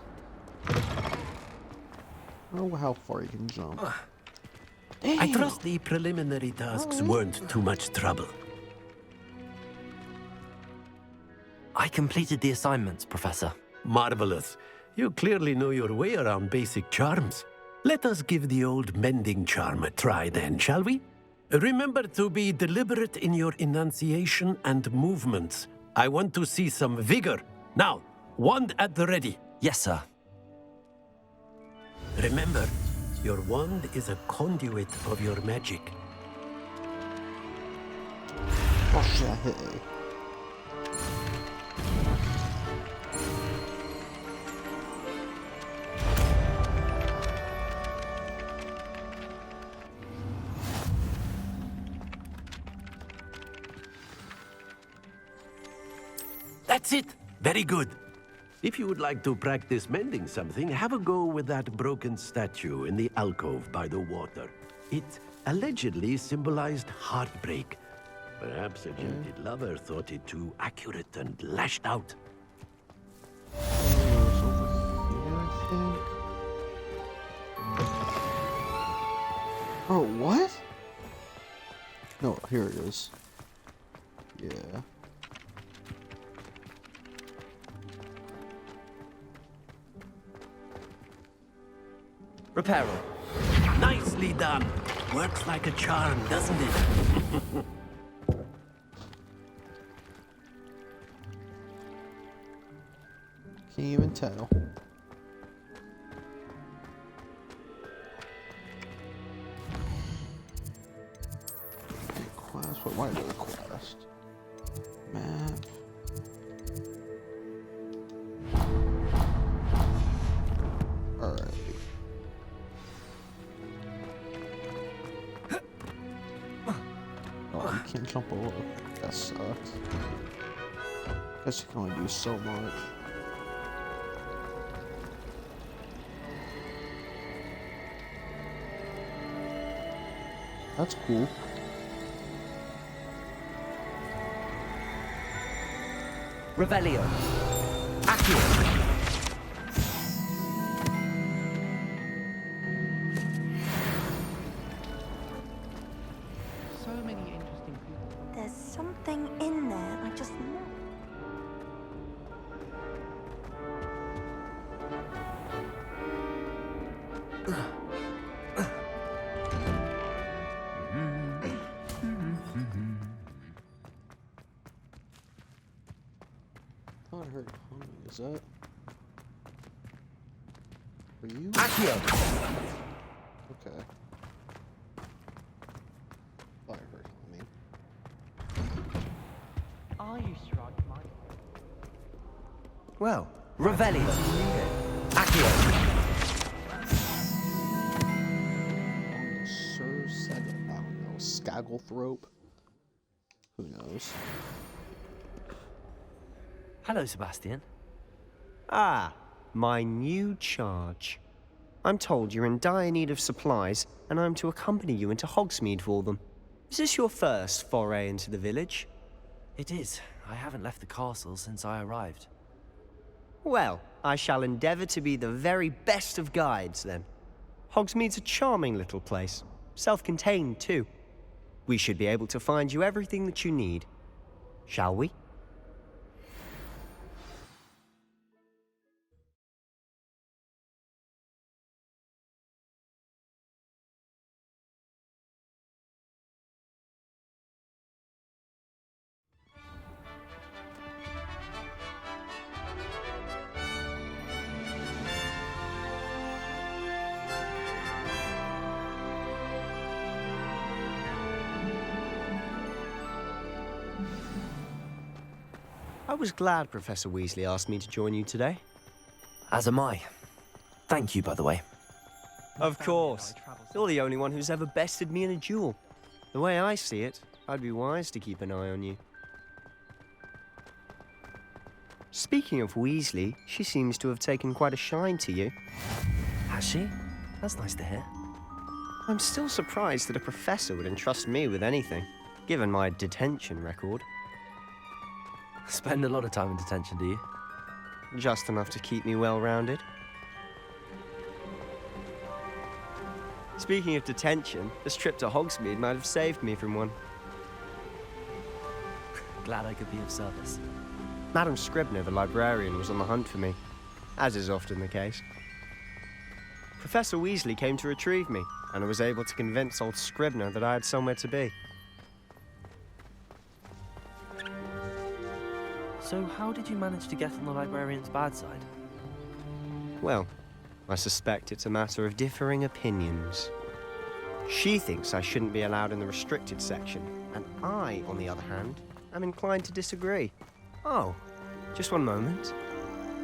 Oh, how far you can jump. I trust the preliminary tasks weren't too much trouble. I completed the assignments, Professor. Marvelous. You clearly know your way around basic charms. Let us give the old mending charm a try then, shall we? Remember to be deliberate in your enunciation and movements. I want to see some vigor. Now, wand at the ready. Yes, sir. Remember, your wand is a conduit of your magic. Oh shit, I hit A. That's it. Very good. If you would like to practice mending something, have a go with that broken statue in the alcove by the water. It allegedly symbolized heartbreak. Perhaps a jilted lover thought it too accurate and lashed out. Oh, what? No, here it is. Yeah. Reparo. Nicely done. Works like a charm, doesn't it? Can't even tell. Quest? What? Why did I quest? Map. Alright. Oh, you can't jump over. That sucks. Guess you can only do so much. That's cool. Revelio. Accio. So many interesting people. There's something in there, I just know. I thought I heard humming. Is that for you? Accio. Okay. Thought I heard humming. I used to ride my... Well, Revelio. Accio. Sir Sag... I don't know. Skagglethrope? Who knows? Hello, Sebastian. Ah, my new charge. I'm told you're in dire need of supplies, and I'm to accompany you into Hogsmeade for them. Is this your first foray into the village? It is. I haven't left the castle since I arrived. Well, I shall endeavour to be the very best of guides, then. Hogsmeade's a charming little place. Self-contained, too. We should be able to find you everything that you need. Shall we? I was glad Professor Weasley asked me to join you today. As am I. Thank you, by the way. Of course. You're the only one who's ever bested me in a duel. The way I see it, I'd be wise to keep an eye on you. Speaking of Weasley, she seems to have taken quite a shine to you. Has she? That's nice to hear. I'm still surprised that a professor would entrust me with anything, given my detention record. Spend a lot of time in detention, do you? Just enough to keep me well-rounded. Speaking of detention, this trip to Hogsmeade might have saved me from one. Glad I could be of service. Madam Scribner, the librarian, was on the hunt for me, as is often the case. Professor Weasley came to retrieve me, and I was able to convince old Scribner that I had somewhere to be. So how did you manage to get on the librarian's bad side? Well, I suspect it's a matter of differing opinions. She thinks I shouldn't be allowed in the restricted section, and I, on the other hand, am inclined to disagree. Oh, just one moment.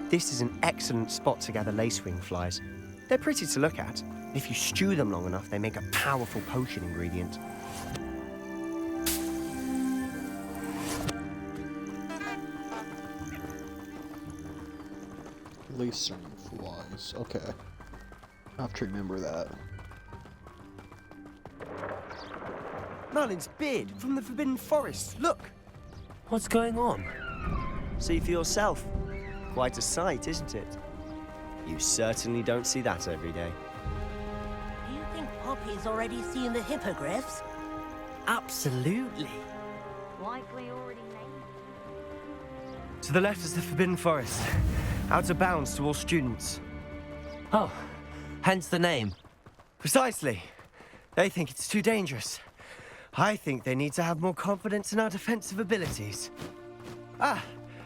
This is an excellent spot to gather lacewing flies. They're pretty to look at. If you stew them long enough, they make a powerful potion ingredient. Lacing flies. Okay. I have to remember that. Merlin's beard from the Forbidden Forest. Look! What's going on? See for yourself. Quite a sight, isn't it? You certainly don't see that every day. Do you think Poppy's already seen the hippogriffs? Absolutely. Likely already named. To the left is the Forbidden Forest. Out of bounds to all students. Oh, hence the name. Precisely. They think it's too dangerous. I think they need to have more confidence in our defensive abilities. Ah,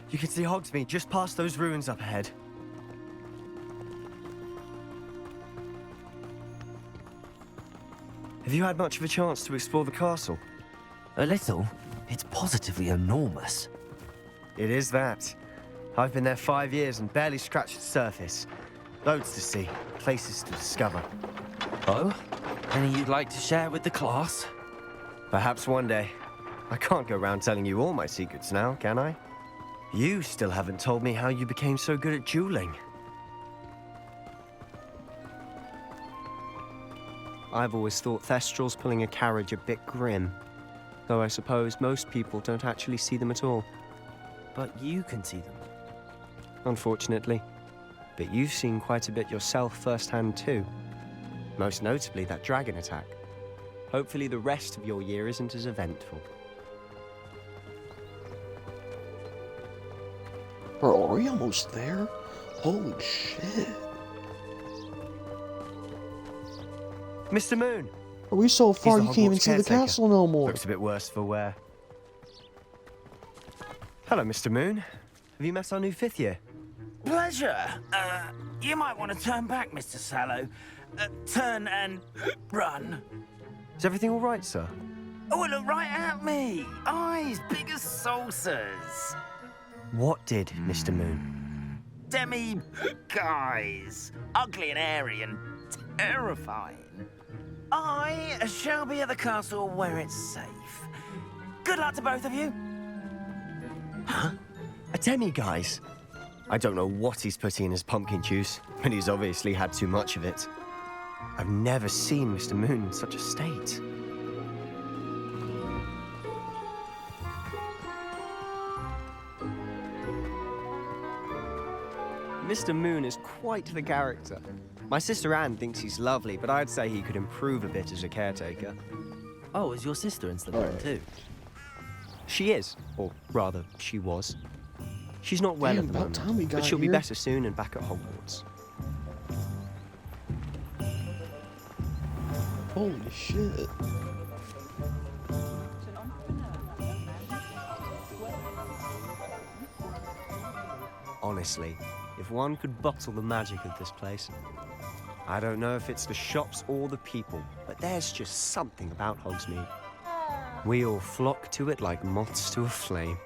you can see Hogsmeade just past those ruins up ahead. Have you had much of a chance to explore the castle? A little. It's positively enormous. It is that. I've been there 5 years and barely scratched the surface. Loads to see, places to discover. Oh? Any you'd like to share with the class? Perhaps one day. I can't go around telling you all my secrets now, can I? You still haven't told me how you became so good at dueling. I've always thought Thestrals pulling a carriage a bit grim. Though I suppose most people don't actually see them at all. But you can see them. Unfortunately. But you've seen quite a bit yourself firsthand too. Most notably that dragon attack. Hopefully the rest of your year isn't as eventful. Bro, are we almost there? Holy shit. Mr. Moon! Are we so far you He's can't even Hogwarts see the caretaker. castle no more? Looks a bit worse for wear. Hello, Mr. Moon. Have you met our new 5th year? Pleasure. You might want to turn back, Mr. Sallow. Turn and run. Is everything all right, sir? Oh, look right at me. Eyes big as saucers. What did, Mr. Moon? Demi guys. Ugly and airy and terrifying. I shall be at the castle where it's safe. Good luck to both of you. Huh? A demi-guise? I don't know what he's putting in his pumpkin juice, but he's obviously had too much of it. I've never seen Mr. Moon in such a state. Mr. Moon is quite the character. My sister Anne thinks he's lovely, but I'd say he could improve a bit as a caretaker. Oh, is your sister in Slytherin too? She is, or rather, she was. She's not well Damn, at the about time we moment, got but she'll be here. better soon and back at Hogwarts. Holy shit. Honestly, if one could bottle the magic of this place. I don't know if it's the shops or the people, but there's just something about Hogsmeade. We all flock to it like moths to a flame.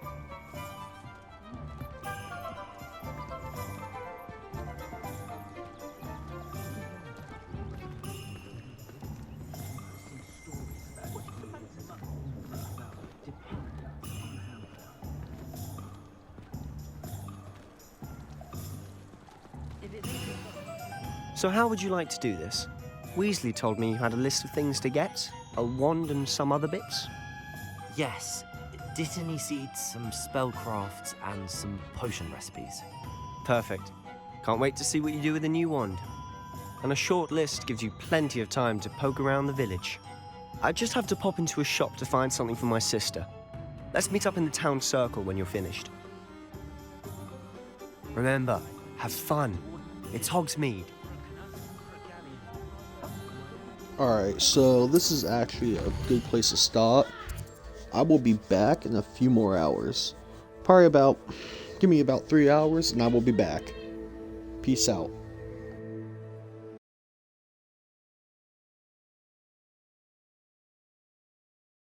So how would you like to do this? Weasley told me you had a list of things to get, a wand and some other bits. Yes. Dittany seeds, some spellcrafts, and some potion recipes. Perfect. Can't wait to see what you do with the new wand. And a short list gives you plenty of time to poke around the village. I just have to pop into a shop to find something for my sister. Let's meet up in the town circle when you're finished. Remember, have fun. It's Hogsmeade. Alright, so this is actually a good place to stop. I will be back in a few more hours. Probably give me about 3 hours and I will be back. Peace out.